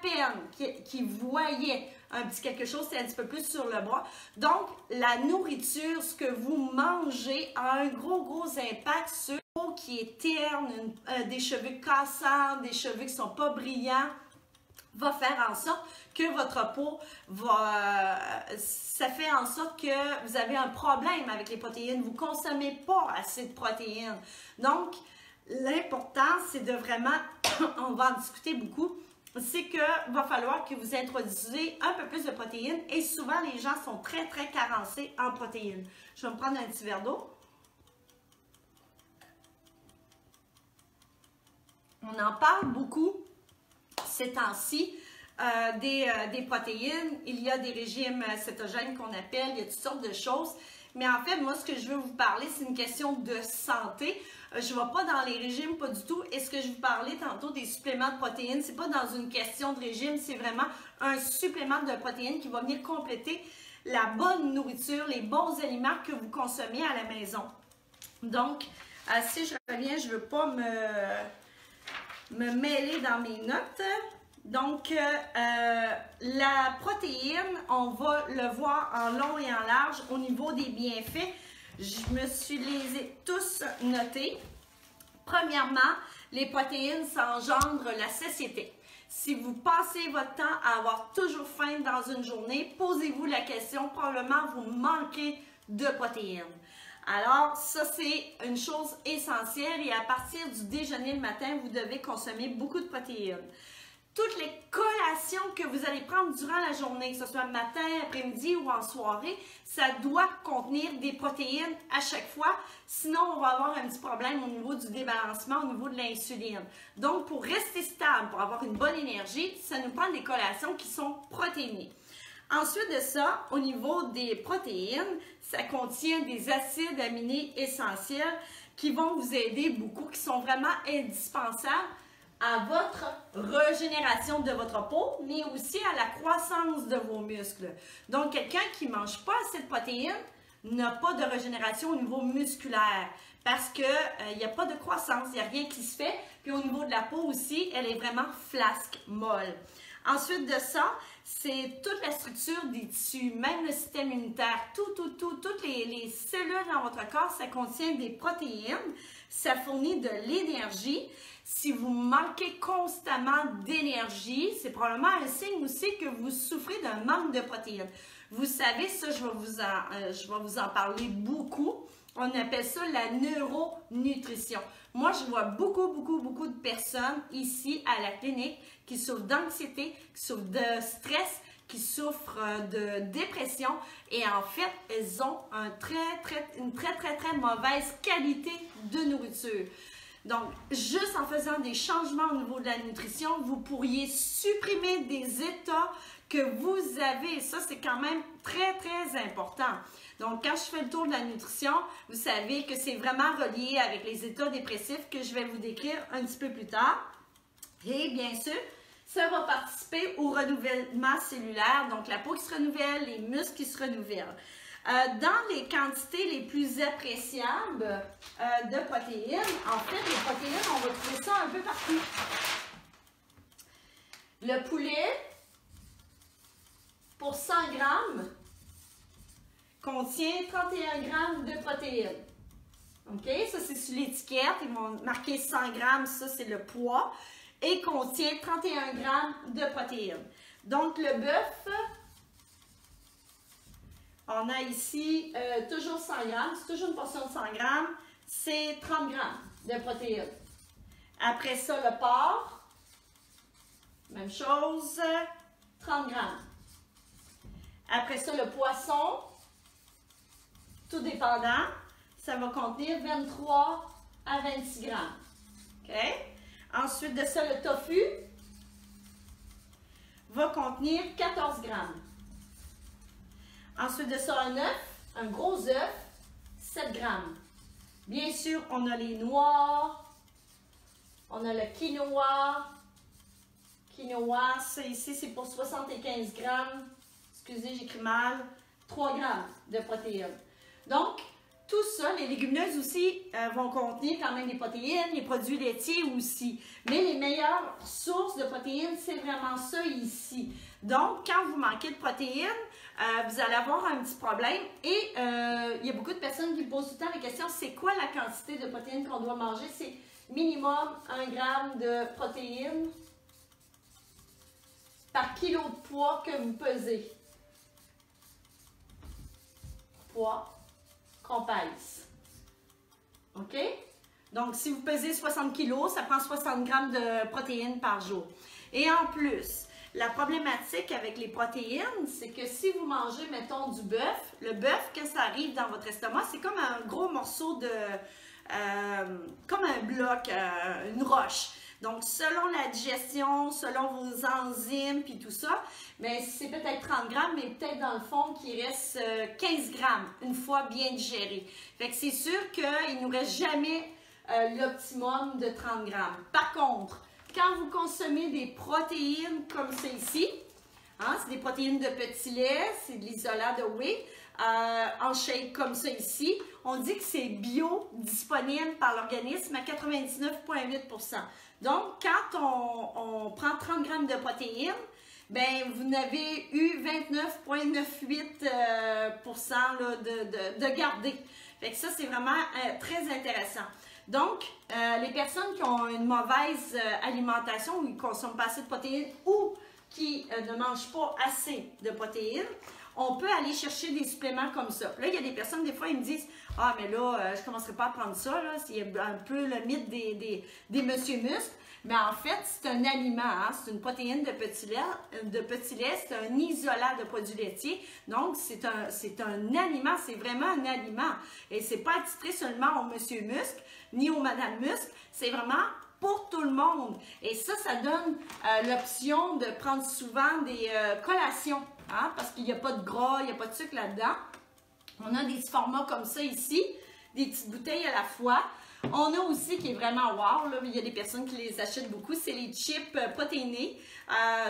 peine qu'il voyait un petit quelque chose, c'est un petit peu plus sur le bras. Donc, la nourriture, ce que vous mangez, a un gros impact sur la peau qui est terne, des cheveux cassants, des cheveux qui ne sont pas brillants, va faire en sorte que votre peau va... ça fait en sorte que vous avez un problème avec les protéines. Vous ne consommez pas assez de protéines. Donc, l'important, c'est de vraiment, on va en discuter beaucoup, c'est qu'il va falloir que vous introduisez un peu plus de protéines et souvent les gens sont très carencés en protéines. Je vais me prendre un petit verre d'eau. On en parle beaucoup ces temps-ci des protéines. Il y a des régimes cétogènes qu'on appelle, il y a toutes sortes de choses. Mais en fait, moi, ce que je veux vous parler, c'est une question de santé. Je ne vais pas dans les régimes, pas du tout. Et ce que je vous parlais tantôt des suppléments de protéines, ce n'est pas dans une question de régime, c'est vraiment un supplément de protéines qui va venir compléter la bonne nourriture, les bons aliments que vous consommez à la maison. Donc, si je reviens, je ne veux pas me mêler dans mes notes. Donc, la protéine, on va le voir en long et en large au niveau des bienfaits. Je les ai tous notés. Premièrement, les protéines, ça engendre la satiété. Si vous passez votre temps à avoir toujours faim dans une journée, posez-vous la question, probablement vous manquez de protéines. Alors, ça, c'est une chose essentielle et à partir du déjeuner le matin, vous devez consommer beaucoup de protéines. Toutes les collations que vous allez prendre durant la journée, que ce soit matin, après-midi ou en soirée, ça doit contenir des protéines à chaque fois. Sinon, on va avoir un petit problème au niveau du débalancement, au niveau de l'insuline. Donc, pour rester stable, pour avoir une bonne énergie, ça nous prend des collations qui sont protéinées. Ensuite de ça, au niveau des protéines, ça contient des acides aminés essentiels qui vont vous aider beaucoup, qui sont vraiment indispensables à votre régénération de votre peau, mais aussi à la croissance de vos muscles. Donc, quelqu'un qui ne mange pas assez de protéines n'a pas de régénération au niveau musculaire parce qu'il n'y a pas de croissance, il n'y a rien qui se fait. Puis au niveau de la peau aussi, elle est vraiment flasque, molle. Ensuite de ça, c'est toute la structure des tissus, même le système immunitaire, toutes les cellules dans votre corps, ça contient des protéines, ça fournit de l'énergie. Si vous manquez constamment d'énergie, c'est probablement un signe aussi que vous souffrez d'un manque de protéines. Vous savez, ça, je vais vous en parler beaucoup. On appelle ça la neuronutrition. Moi, je vois beaucoup de personnes ici à la clinique qui souffrent d'anxiété, qui souffrent de stress, qui souffrent de dépression et en fait, elles ont une très mauvaise qualité de nourriture. Donc, juste en faisant des changements au niveau de la nutrition, vous pourriez supprimer des états que vous avez. Ça, c'est quand même très important. Donc, quand je fais le tour de la nutrition, vous savez que c'est vraiment relié avec les états dépressifs que je vais vous décrire un petit peu plus tard. Et bien sûr, ça va participer au renouvellement cellulaire, donc la peau qui se renouvelle, les muscles qui se renouvellent. Dans les quantités les plus appréciables de protéines, en fait, les protéines, on va trouver ça un peu partout. Le poulet, pour 100 grammes, contient 31 grammes de protéines. OK? Ça, c'est sur l'étiquette. Ils vont marquer 100 grammes, ça, c'est le poids. Et contient 31 grammes de protéines. Donc, le bœuf, on a ici toujours 100 grammes. C'est toujours une portion de 100 grammes. C'est 30 grammes de protéines. Après ça, le porc, même chose, 30 grammes. Après ça, le poisson, tout dépendant, ça va contenir 23 à 26 grammes. OK? Ensuite de ça, le tofu va contenir 14 grammes. Ensuite de ça, un œuf, un gros œuf, 7 grammes. Bien sûr, on a les noix, on a le quinoa. Quinoa, ça ici, c'est pour 75 grammes. Excusez, j'écris mal. 3 grammes de protéines. Donc, tout ça, les légumineuses aussi vont contenir quand même des protéines, les produits laitiers aussi. Mais les meilleures sources de protéines, c'est vraiment ça ici. Donc, quand vous manquez de protéines, vous allez avoir un petit problème. Et il y a beaucoup de personnes qui me posent tout le temps la question, c'est quoi la quantité de protéines qu'on doit manger? C'est minimum 1 gramme de protéines par kilo de poids que vous pesez. Poids qu'on pèse. OK? Donc, si vous pesez 60 kg, ça prend 60 grammes de protéines par jour. Et en plus, la problématique avec les protéines, c'est que si vous mangez, mettons, du bœuf, le bœuf, quand ça arrive dans votre estomac, c'est comme un gros morceau de... comme un bloc, une roche. Donc, selon la digestion, selon vos enzymes, puis tout ça, mais c'est peut-être 30 grammes, mais peut-être dans le fond qu'il reste 15 grammes une fois bien digéré. Fait que c'est sûr qu'il ne nous reste jamais l'optimum de 30 grammes. Par contre, quand vous consommez des protéines comme c'est ici, hein, c'est des protéines de petit lait, c'est de l'isolat de whey, en shake comme ça ici, on dit que c'est bio disponible par l'organisme à 99,8%. Donc, quand on prend 30 grammes de protéines, ben vous n'avez eu 29,98% de garder. Fait que ça, c'est vraiment très intéressant. Donc, les personnes qui ont une mauvaise alimentation ou qui ne consomment pas assez de protéines ou qui ne mangent pas assez de protéines, on peut aller chercher des suppléments comme ça. Là, il y a des personnes, des fois, ils me disent « Ah, mais là, je ne commencerai pas à prendre ça. » C'est un peu le mythe des monsieur muscles. Mais en fait, c'est un aliment. Hein? C'est une protéine de petit lait. C'est un isolat de produits laitiers. Donc, c'est un aliment. C'est vraiment un aliment. Et ce n'est pas attitré seulement au monsieur muscle ni au madame muscle. C'est vraiment pour tout le monde. Et ça donne l'option de prendre souvent des collations. Hein? Parce qu'il n'y a pas de gras, il n'y a pas de sucre là-dedans. On a des petits formats comme ça ici, des petites bouteilles à la fois. On a aussi, qui est vraiment wow, là, il y a des personnes qui les achètent beaucoup, c'est les chips protéinés.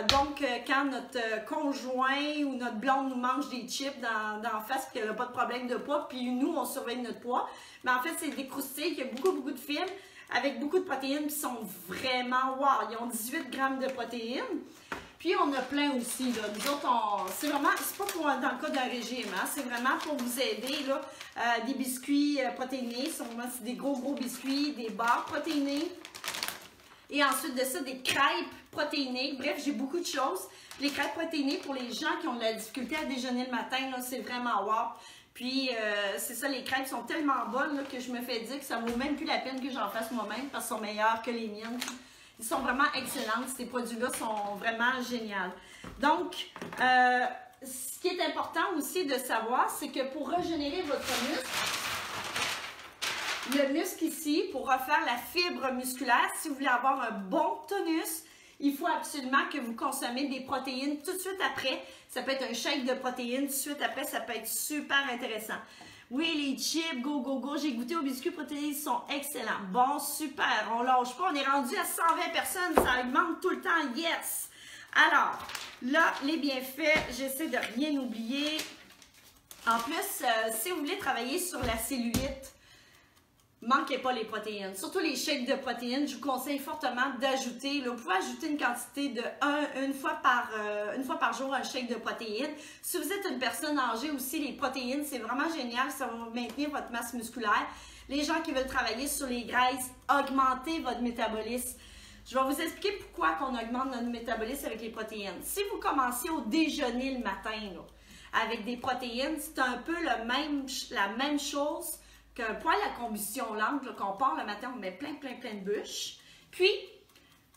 Donc, quand notre conjoint ou notre blonde nous mange des chips d'en face, puis qu'elle n'a pas de problème de poids, puis nous, on surveille notre poids, mais en fait, c'est des croustilles qui ont beaucoup de fibres, avec beaucoup de protéines, qui sont vraiment wow. Ils ont 18 grammes de protéines. Puis, on a plein aussi, là. Nous autres, c'est vraiment, c'est pas pour, dans le cas d'un régime, hein, c'est vraiment pour vous aider, là. Des biscuits protéinés, c'est des gros biscuits, des barres protéinées. Et ensuite de ça, des crêpes protéinées. Bref, j'ai beaucoup de choses. Les crêpes protéinées, pour les gens qui ont de la difficulté à déjeuner le matin, là, c'est vraiment wow. Puis, c'est ça, les crêpes sont tellement bonnes là, que je me fais dire que ça vaut même plus la peine que j'en fasse moi-même parce qu'elles sont meilleures que les miennes. Ils sont vraiment excellentes. Ces produits-là sont vraiment géniaux. Donc, ce qui est important aussi de savoir, c'est que pour régénérer votre muscle, le muscle ici, pour refaire la fibre musculaire, si vous voulez avoir un bon tonus, il faut absolument que vous consommez des protéines tout de suite après. Ça peut être un shake de protéines, tout de suite après, ça peut être super intéressant. Oui, les chips, go, go, go, j'ai goûté aux biscuits protéinés, ils sont excellents. Bon, super, on lâche pas, on est rendu à 120 personnes, ça augmente tout le temps, yes! Alors, là, les bienfaits, j'essaie de rien oublier. En plus, si vous voulez travailler sur la cellulite, manquez pas les protéines. Surtout les shakes de protéines, je vous conseille fortement d'ajouter. Vous pouvez ajouter une quantité de une fois par jour un shake de protéines. Si vous êtes une personne âgée aussi, les protéines, c'est vraiment génial. Ça va maintenir votre masse musculaire. Les gens qui veulent travailler sur les graisses, augmenter votre métabolisme. Je vais vous expliquer pourquoi on augmente notre métabolisme avec les protéines. Si vous commencez au déjeuner le matin là, avec des protéines, c'est un peu la même chose qu'un poêle à combustion lente, qu'on part le matin, on met plein de bûches. Puis,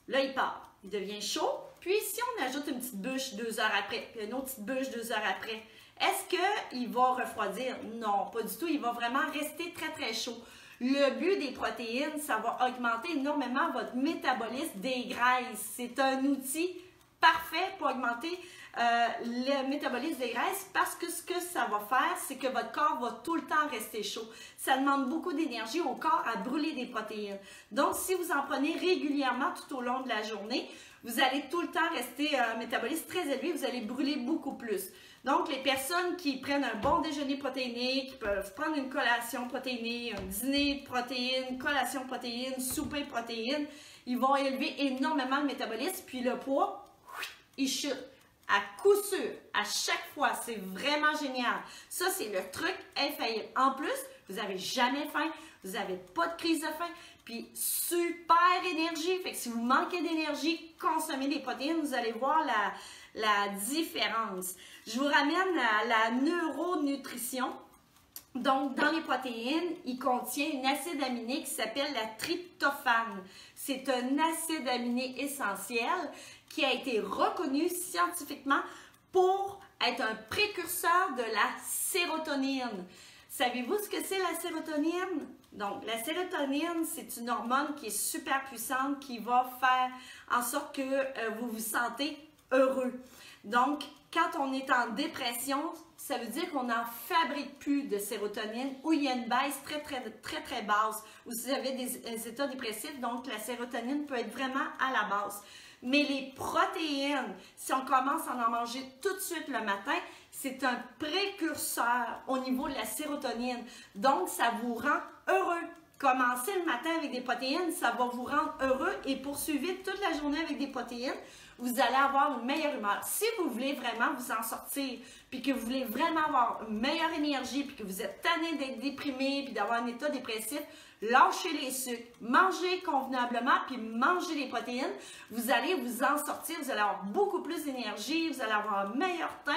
là, il part. Il devient chaud. Puis, si on ajoute une petite bûche 2 heures après, puis une autre petite bûche 2 heures après, est-ce qu'il va refroidir? Non, pas du tout. Il va vraiment rester très chaud. Le but des protéines, ça va augmenter énormément votre métabolisme des graisses. C'est un outil parfait pour augmenter le métabolisme des graisses parce que ce que ça va faire, c'est que votre corps va tout le temps rester chaud. Ça demande beaucoup d'énergie au corps à brûler des protéines. Donc, si vous en prenez régulièrement tout au long de la journée, vous allez tout le temps rester un métabolisme très élevé, vous allez brûler beaucoup plus. Donc, les personnes qui prennent un bon déjeuner protéiné, qui peuvent prendre une collation protéinée, un dîner de protéines, collation protéines, souper protéines, ils vont élever énormément le métabolisme, puis le poids, il chute. À coup sûr, à chaque fois, c'est vraiment génial. Ça, c'est le truc infaillible. En plus, vous n'avez jamais faim, vous n'avez pas de crise de faim, puis super énergie. Fait que si vous manquez d'énergie, consommez des protéines, vous allez voir la différence. Je vous ramène à la neuronutrition. Donc, dans les protéines, il contient une acide aminé qui s'appelle la tryptophane. C'est un acide aminé essentiel qui a été reconnu scientifiquement pour être un précurseur de la sérotonine. Savez-vous ce que c'est la sérotonine? Donc, la sérotonine, c'est une hormone qui est super puissante qui va faire en sorte que vous vous sentez heureux. Donc, quand on est en dépression, ça veut dire qu'on n'en fabrique plus de sérotonine ou il y a une baisse très basse ou si vous avez des états dépressifs, donc la sérotonine peut être vraiment à la base. Mais les protéines, si on commence à en manger tout de suite le matin, c'est un précurseur au niveau de la sérotonine. Donc, ça vous rend heureux. Commencez le matin avec des protéines, ça va vous rendre heureux et poursuivez toute la journée avec des protéines, vous allez avoir une meilleure humeur. Si vous voulez vraiment vous en sortir, puis que vous voulez vraiment avoir une meilleure énergie, puis que vous êtes tanné d'être déprimé, puis d'avoir un état dépressif, lâchez les sucres, mangez convenablement, puis mangez les protéines. Vous allez vous en sortir, vous allez avoir beaucoup plus d'énergie, vous allez avoir un meilleur teint,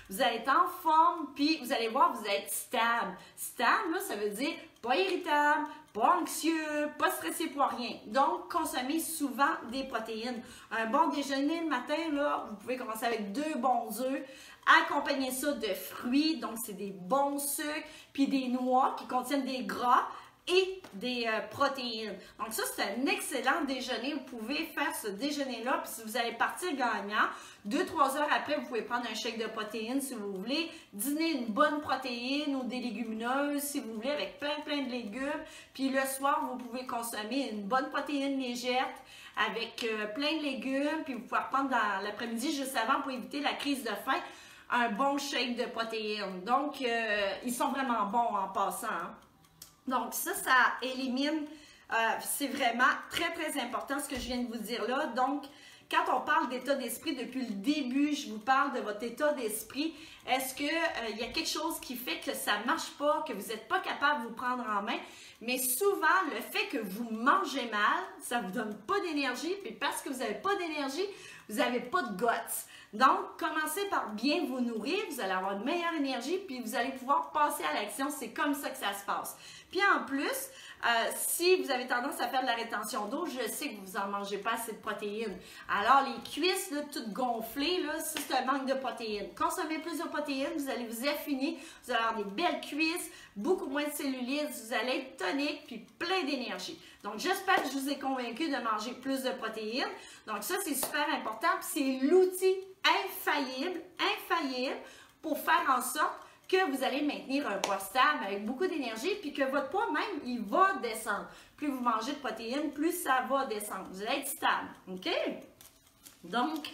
vous allez être en forme, puis vous allez voir, vous allez être stable. Stable, là, ça veut dire pas irritable, pas anxieux, pas stressé pour rien. Donc, consommez souvent des protéines. Un bon déjeuner le matin, là, vous pouvez commencer avec 2 bons œufs. Accompagnez ça de fruits, donc c'est des bons sucres, puis des noix qui contiennent des gras et des protéines. Donc ça, c'est un excellent déjeuner. Vous pouvez faire ce déjeuner-là, puis si vous allez partir gagnant, 2-3 heures après, vous pouvez prendre un shake de protéines si vous voulez, dîner une bonne protéine ou des légumineuses si vous voulez, avec plein de légumes. Puis le soir, vous pouvez consommer une bonne protéine légère avec plein de légumes, puis vous pouvez reprendre dans l'après-midi juste avant pour éviter la crise de faim, un bon shake de protéines. Donc, ils sont vraiment bons en passant, hein. Donc, ça élimine, c'est vraiment très important ce que je viens de vous dire là. Donc, quand on parle d'état d'esprit, depuis le début, je vous parle de votre état d'esprit. Est-ce qu'il y a quelque chose qui fait que ça ne marche pas, que vous n'êtes pas capable de vous prendre en main? Mais souvent, le fait que vous mangez mal, ça ne vous donne pas d'énergie. Puis parce que vous n'avez pas d'énergie, vous n'avez pas de guts. Donc, commencez par bien vous nourrir, vous allez avoir une meilleure énergie, puis vous allez pouvoir passer à l'action. C'est comme ça que ça se passe. Puis en plus, si vous avez tendance à faire de la rétention d'eau, je sais que vous n'en mangez pas assez de protéines. Alors, les cuisses, là, toutes gonflées, là, c'est un manque de protéines. Consommez plus de protéines, vous allez vous affiner, vous allez avoir des belles cuisses, beaucoup moins de cellulite, vous allez être tonique, puis plein d'énergie. Donc, j'espère que je vous ai convaincu de manger plus de protéines. Donc, ça, c'est super important. Puis, c'est l'outil infaillible pour faire en sorte que vous allez maintenir un poids stable avec beaucoup d'énergie, puis que votre poids même, il va descendre. Plus vous mangez de protéines, plus ça va descendre. Vous allez être stable, OK? Donc,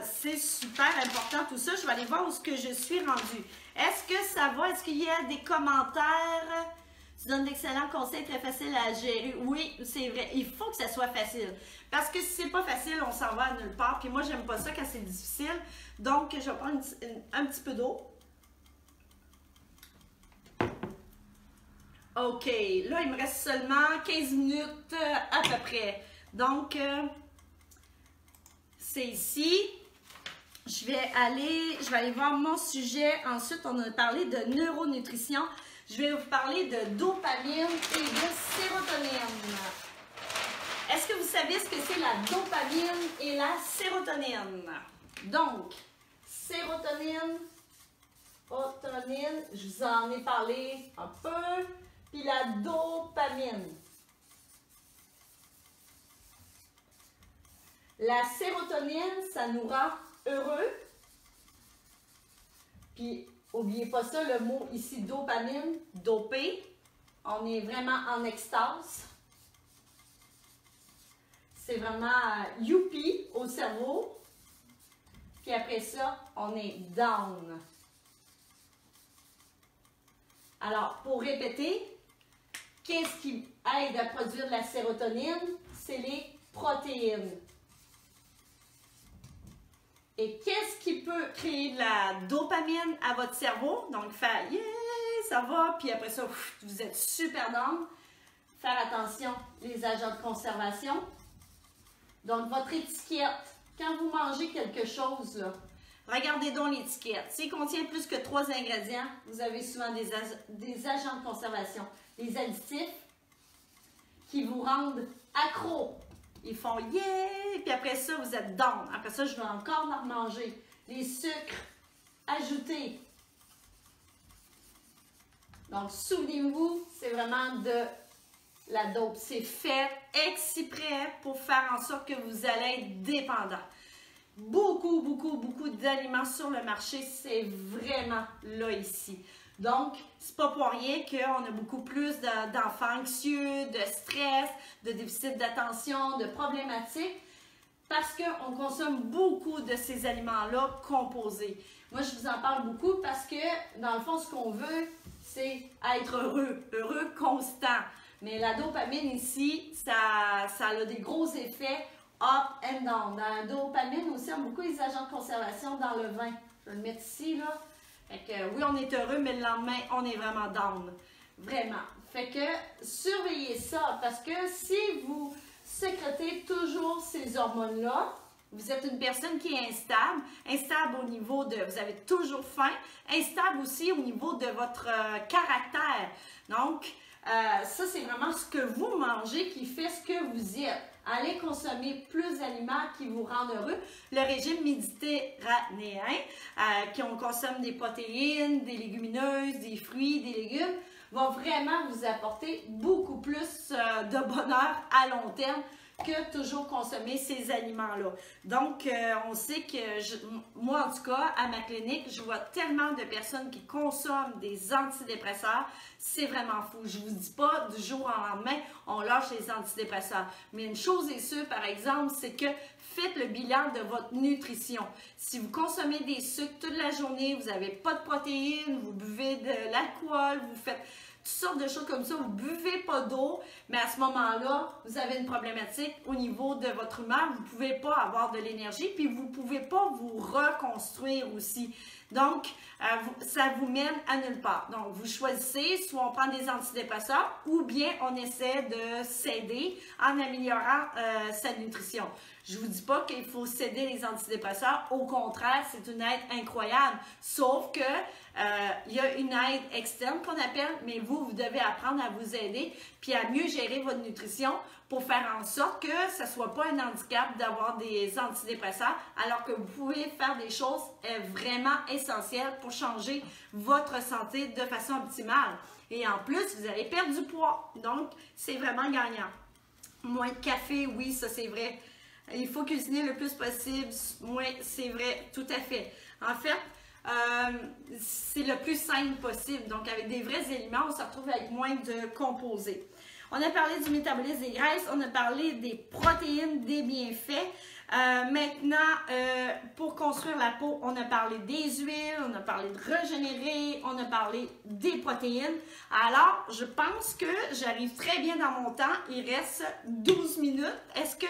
c'est super important tout ça. Je vais aller voir où est-ce que je suis rendue. Est-ce que ça va? Est-ce qu'il y a des commentaires? Tu donnes d'excellents conseils, très faciles à gérer. Oui, c'est vrai. Il faut que ça soit facile. Parce que si c'est pas facile, on s'en va à nulle part. Puis moi, j'aime pas ça quand c'est difficile. Donc, je vais prendre un petit peu d'eau. OK. Là, il me reste seulement 15 minutes à peu près. Donc, c'est ici. Je vais aller voir mon sujet. Ensuite, on a parlé de neuronutrition. Je vais vous parler de dopamine et de sérotonine. Est-ce que vous savez ce que c'est la dopamine et la sérotonine? Donc, sérotonine, je vous en ai parlé un peu, puis la dopamine. La sérotonine, ça nous rend heureux. Puis, n'oubliez pas ça, le mot ici, dopamine, dopé. On est vraiment en extase. C'est vraiment youpi au cerveau. Puis après ça, on est down. Alors, pour répéter, qu'est-ce qui aide à produire de la sérotonine? C'est les protéines. Et qu'est-ce qui peut créer de la dopamine à votre cerveau? Donc, faire « yeah, ça va », puis après ça, vous êtes super down. Faire attention, les agents de conservation. Donc, votre étiquette, quand vous mangez quelque chose, là, regardez donc l'étiquette. S'il contient plus que 3 ingrédients, vous avez souvent des agents de conservation, des additifs qui vous rendent accro. Ils font « yeah », puis après ça, vous êtes down. Après ça, je vais encore en manger. Les sucres ajoutés. Donc, souvenez-vous, c'est vraiment de la dope. C'est fait exprès pour faire en sorte que vous allez être dépendant. Beaucoup d'aliments sur le marché, c'est vraiment là, ici. Donc, c'est pas pour rien qu'on a beaucoup plus d'enfants anxieux, de stress, de déficit d'attention, de problématiques, parce qu'on consomme beaucoup de ces aliments-là composés. Moi, je vous en parle beaucoup parce que, dans le fond, ce qu'on veut, c'est être heureux constant. Mais la dopamine ici, ça a des gros effets up and down. Dans la dopamine aussi, on a beaucoup les agents de conservation dans le vin. Je vais le mettre ici, là. Fait que oui, on est heureux, mais le lendemain, on est vraiment down. Vraiment. Fait que surveillez ça, parce que si vous sécrétez toujours ces hormones-là, vous êtes une personne qui est instable. Instable au niveau de, vous avez toujours faim. Instable aussi au niveau de votre caractère. Donc, ça, c'est vraiment ce que vous mangez qui fait ce que vous êtes. Allez consommer plus d'aliments qui vous rendent heureux. Le régime méditerranéen, on consomme des protéines, des légumineuses, des fruits, des légumes, va vraiment vous apporter beaucoup plus de bonheur à long terme que toujours consommer ces aliments-là. Donc, on sait que, moi en tout cas, à ma clinique, je vois tellement de personnes qui consomment des antidépresseurs, c'est vraiment fou. Je vous dis pas du jour au lendemain, on lâche les antidépresseurs. Mais une chose est sûre, par exemple, c'est que faites le bilan de votre nutrition. Si vous consommez des sucres toute la journée, vous n'avez pas de protéines, vous buvez de l'alcool, vous faites sortes de choses comme ça. Vous ne buvez pas d'eau, mais à ce moment-là, vous avez une problématique au niveau de votre humeur. Vous ne pouvez pas avoir de l'énergie, puis vous ne pouvez pas vous reconstruire aussi. Donc, ça vous mène à nulle part. Donc, vous choisissez, soit on prend des antidépresseurs ou bien on essaie de s'aider en améliorant sa nutrition. Je ne vous dis pas qu'il faut céder les antidépresseurs. Au contraire, c'est une aide incroyable. Sauf que il y a une aide externe qu'on appelle, mais vous devez apprendre à vous aider puis à mieux gérer votre nutrition pour faire en sorte que ce ne soit pas un handicap d'avoir des antidépresseurs, alors que vous pouvez faire des choses vraiment essentielles pour changer votre santé de façon optimale. Et en plus, vous allez perdre du poids. Donc, c'est vraiment gagnant. Moins de café, oui, ça c'est vrai. Il faut cuisiner le plus possible. Oui, c'est vrai, tout à fait. En fait, c'est le plus simple possible. Donc, avec des vrais éléments, on se retrouve avec moins de composés. On a parlé du métabolisme des graisses, on a parlé des protéines, des bienfaits. Maintenant, pour construire la peau, on a parlé des huiles, on a parlé de régénérer, on a parlé des protéines. Alors, je pense que j'arrive très bien dans mon temps. Il reste 12 minutes. Est-ce qu'il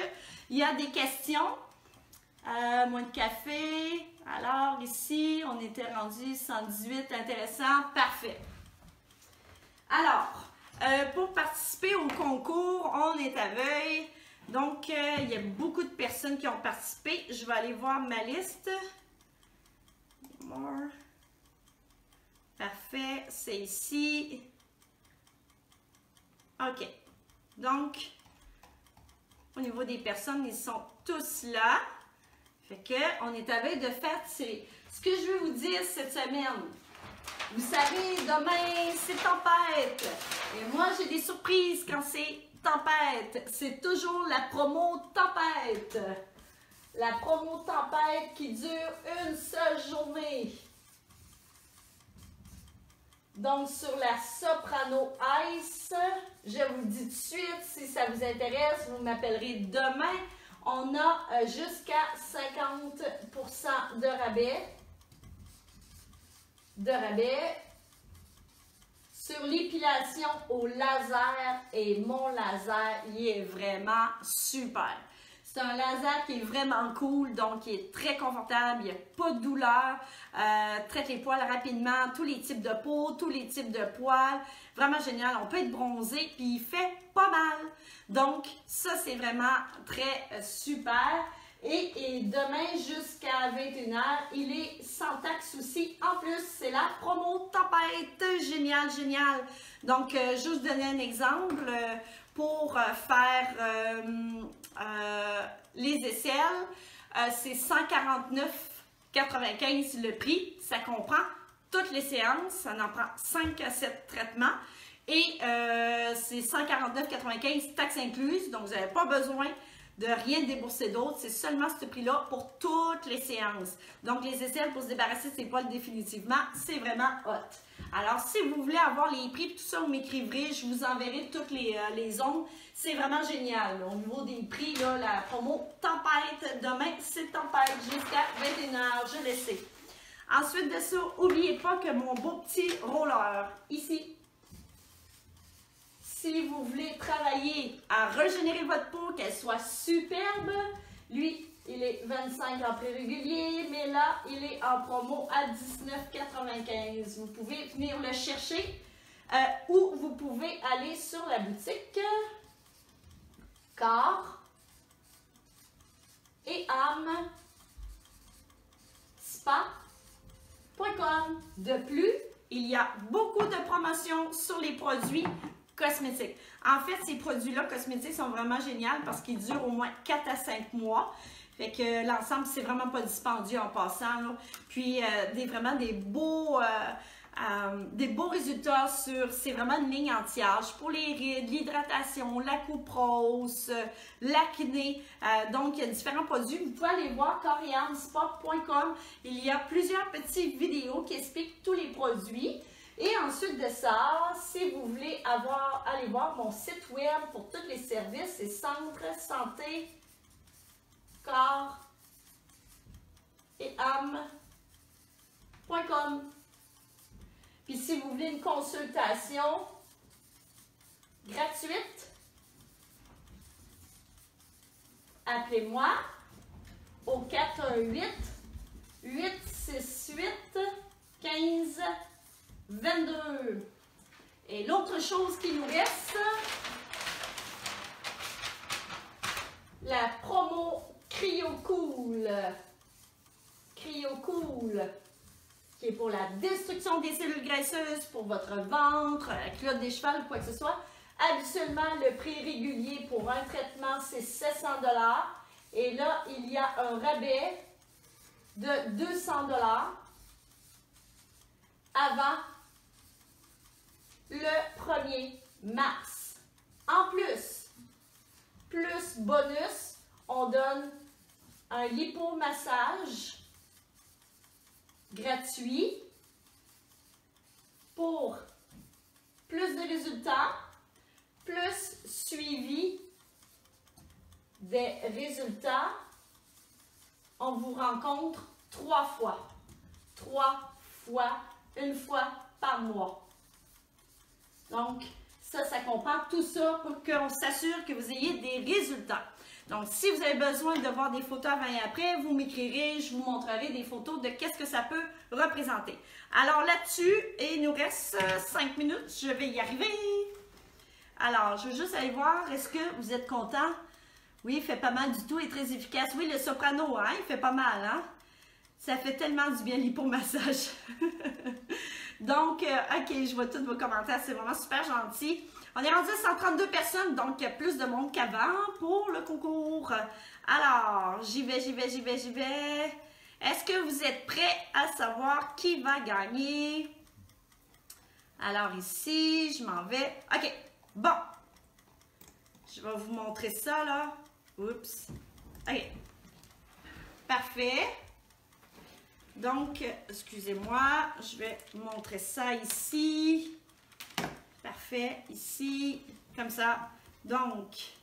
y a des questions? Moins de café. Alors, ici, on était rendu 118. Intéressant. Parfait. Alors, pour participer au concours, on est à veille. Donc, il y a beaucoup de personnes qui ont participé. Je vais aller voir ma liste. More. Parfait. C'est ici. OK. Donc, au niveau des personnes, ils sont tous là. Fait que, on est à veille de faire tirer. Ce que je veux vous dire cette semaine, vous savez, demain, c'est tempête. Et moi, j'ai des surprises quand c'est tempête. C'est toujours la promo tempête. La promo tempête qui dure une seule journée. Donc, sur la Soprano Ice, je vous le dis tout de suite, si ça vous intéresse, vous m'appellerez demain. On a jusqu'à 50% de rabais. Sur l'épilation au laser, et mon laser, il est vraiment super. C'est un laser qui est vraiment cool, donc qui est très confortable, il n'y a pas de douleur, traite les poils rapidement, tous les types de peau, tous les types de poils, vraiment génial. On peut être bronzé, puis il fait pas mal. Donc, ça, c'est vraiment très super. Et demain, jusqu'à 21h, il est sans taxe aussi. En plus, c'est la promo tempête. Génial, génial. Donc, je vais vous donner un exemple pour faire les aisselles. C'est 149,95 le prix. Ça comprend toutes les séances. Ça en prend 5 à 7 traitements. Et c'est 149,95 taxes incluses. Donc, vous n'avez pas besoin de rien débourser d'autre, c'est seulement ce prix-là pour toutes les séances. Donc, les aisselles pour se débarrasser de ces poils définitivement, c'est vraiment hot. Alors, si vous voulez avoir les prix, tout ça, vous m'écriverez, je vous enverrai toutes les ondes. C'est vraiment génial. Là. Au niveau des prix, là, la promo tempête, demain, c'est tempête jusqu'à 21h, je le sais. Ensuite de ça, n'oubliez pas que mon beau petit roller, ici, si vous voulez travailler à régénérer votre peau, qu'elle soit superbe, lui, il est 25 en prix régulier, mais là, il est en promo à 19,95. Vous pouvez venir le chercher ou vous pouvez aller sur la boutique Corps et Âme Spa.com. De plus, il y a beaucoup de promotions sur les produits cosmétiques. En fait, ces produits-là cosmétiques sont vraiment géniaux parce qu'ils durent au moins 4 à 5 mois. Fait que l'ensemble, c'est vraiment pas dispendieux en passant. Là. Puis, vraiment des beaux résultats sur... C'est vraiment une ligne anti-âge pour les rides, l'hydratation, la coupe rose, l'acné. Donc, il y a différents produits. Vous pouvez aller voir coriamsport.com. Il y a plusieurs petites vidéos qui expliquent tous les produits. Et ensuite de ça, si vous voulez aller voir mon site web pour tous les services, c'est Centre Santé Corps et Âme.com. Puis si vous voulez une consultation, gratuite. Appelez-moi au 418-868-1522. Et l'autre chose qui nous reste, la promo CryoCool. CryoCool, qui est pour la destruction des cellules graisseuses, pour votre ventre, la culotte des chevaux ou quoi que ce soit. Habituellement, le prix régulier pour un traitement, c'est 700 $. Et là, il y a un rabais de 200 $ avant le 1er mars. En plus bonus, on donne un lipomassage gratuit pour plus de résultats, plus suivi des résultats. On vous rencontre 3 fois. 3 fois, une fois par mois. Donc, ça comprend tout ça pour qu'on s'assure que vous ayez des résultats. Donc, si vous avez besoin de voir des photos avant et après, vous m'écrirez, je vous montrerai des photos de qu'est-ce que ça peut représenter. Alors là-dessus, il nous reste 5 minutes, je vais y arriver. Alors, je veux juste aller voir, est-ce que vous êtes content? Oui, il fait pas mal du tout et très efficace. Oui, le soprano, hein, il fait pas mal, hein? Ça fait tellement du bien l'hypomassage. Donc, OK, je vois tous vos commentaires, c'est vraiment super gentil. On est rendu à 132 personnes, donc il y a plus de monde qu'avant pour le concours. Alors, j'y vais. Est-ce que vous êtes prêts à savoir qui va gagner? Alors ici, je m'en vais. OK, bon. Je vais vous montrer ça, là. Oups. OK. Parfait. Donc, excusez-moi, je vais montrer ça ici. Parfait, ici, comme ça. Donc,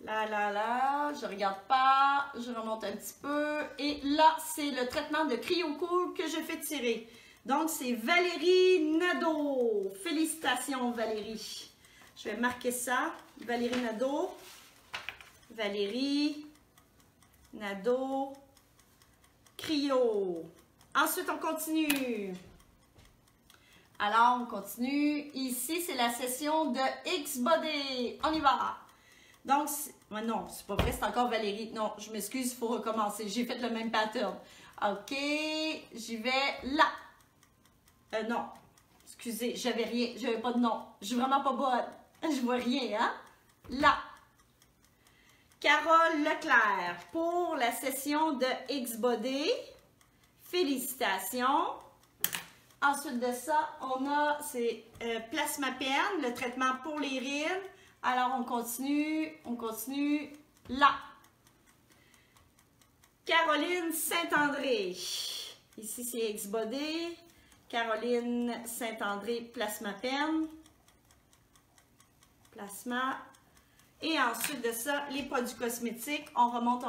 là, je regarde pas, je remonte un petit peu. Et là, c'est le traitement de CryoCool que je fais tirer. Donc, c'est Valérie Nadeau. Félicitations, Valérie. Je vais marquer ça. Valérie Nadeau. Valérie Nadeau. Cryo. Ensuite, on continue. Alors, on continue. Ici, c'est la session de X-Body. On y va. Donc, non, c'est pas vrai, c'est encore Valérie. Non, je m'excuse, il faut recommencer. J'ai fait le même pattern. OK, j'y vais là. Non, excusez, j'avais rien. J'avais pas de nom. Je suis vraiment pas bonne. Je vois rien, hein? Là. Carole Leclerc pour la session de X-Body. Félicitations. Ensuite de ça, on a, c'est Plasmapen, le traitement pour les rides. Alors, on continue là. Caroline Saint-André. Ici, c'est X-Body. Caroline Saint-André, Plasmapen. Plasma. Et ensuite de ça, les produits cosmétiques. On remonte.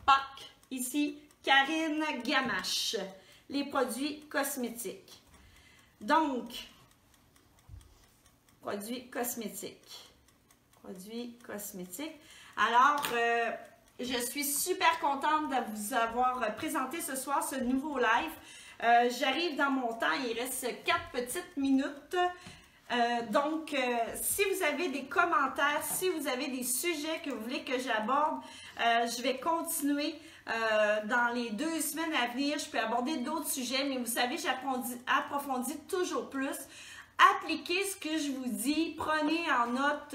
Pac. Ici, Karine Gamache. Les produits cosmétiques. Donc, produits cosmétiques. Alors, je suis super contente de vous avoir présenté ce soir ce nouveau live. J'arrive dans mon temps, il reste 4 petites minutes. Donc, si vous avez des commentaires, si vous avez des sujets que vous voulez que j'aborde, je vais continuer dans les 2 semaines à venir. Je peux aborder d'autres sujets, mais vous savez, j'approfondis toujours plus. Appliquez ce que je vous dis, prenez en note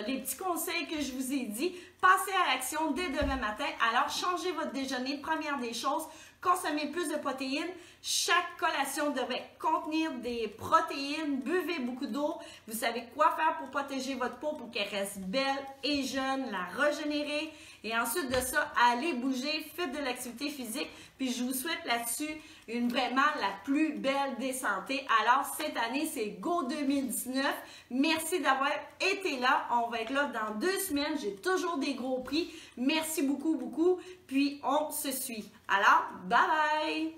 les petits conseils que je vous ai dit, passez à l'action dès demain matin. Alors, changez votre déjeuner, première des choses, consommez plus de protéines. Chaque collation devrait contenir des protéines, buvez beaucoup d'eau. Vous savez quoi faire pour protéger votre peau pour qu'elle reste belle et jeune, la régénérer. Et ensuite de ça, allez bouger, faites de l'activité physique. Puis je vous souhaite là-dessus vraiment la plus belle des santé. Alors cette année, c'est Go 2019. Merci d'avoir été là. On va être là dans 2 semaines. J'ai toujours des gros prix. Merci beaucoup. Puis on se suit. Alors, bye bye!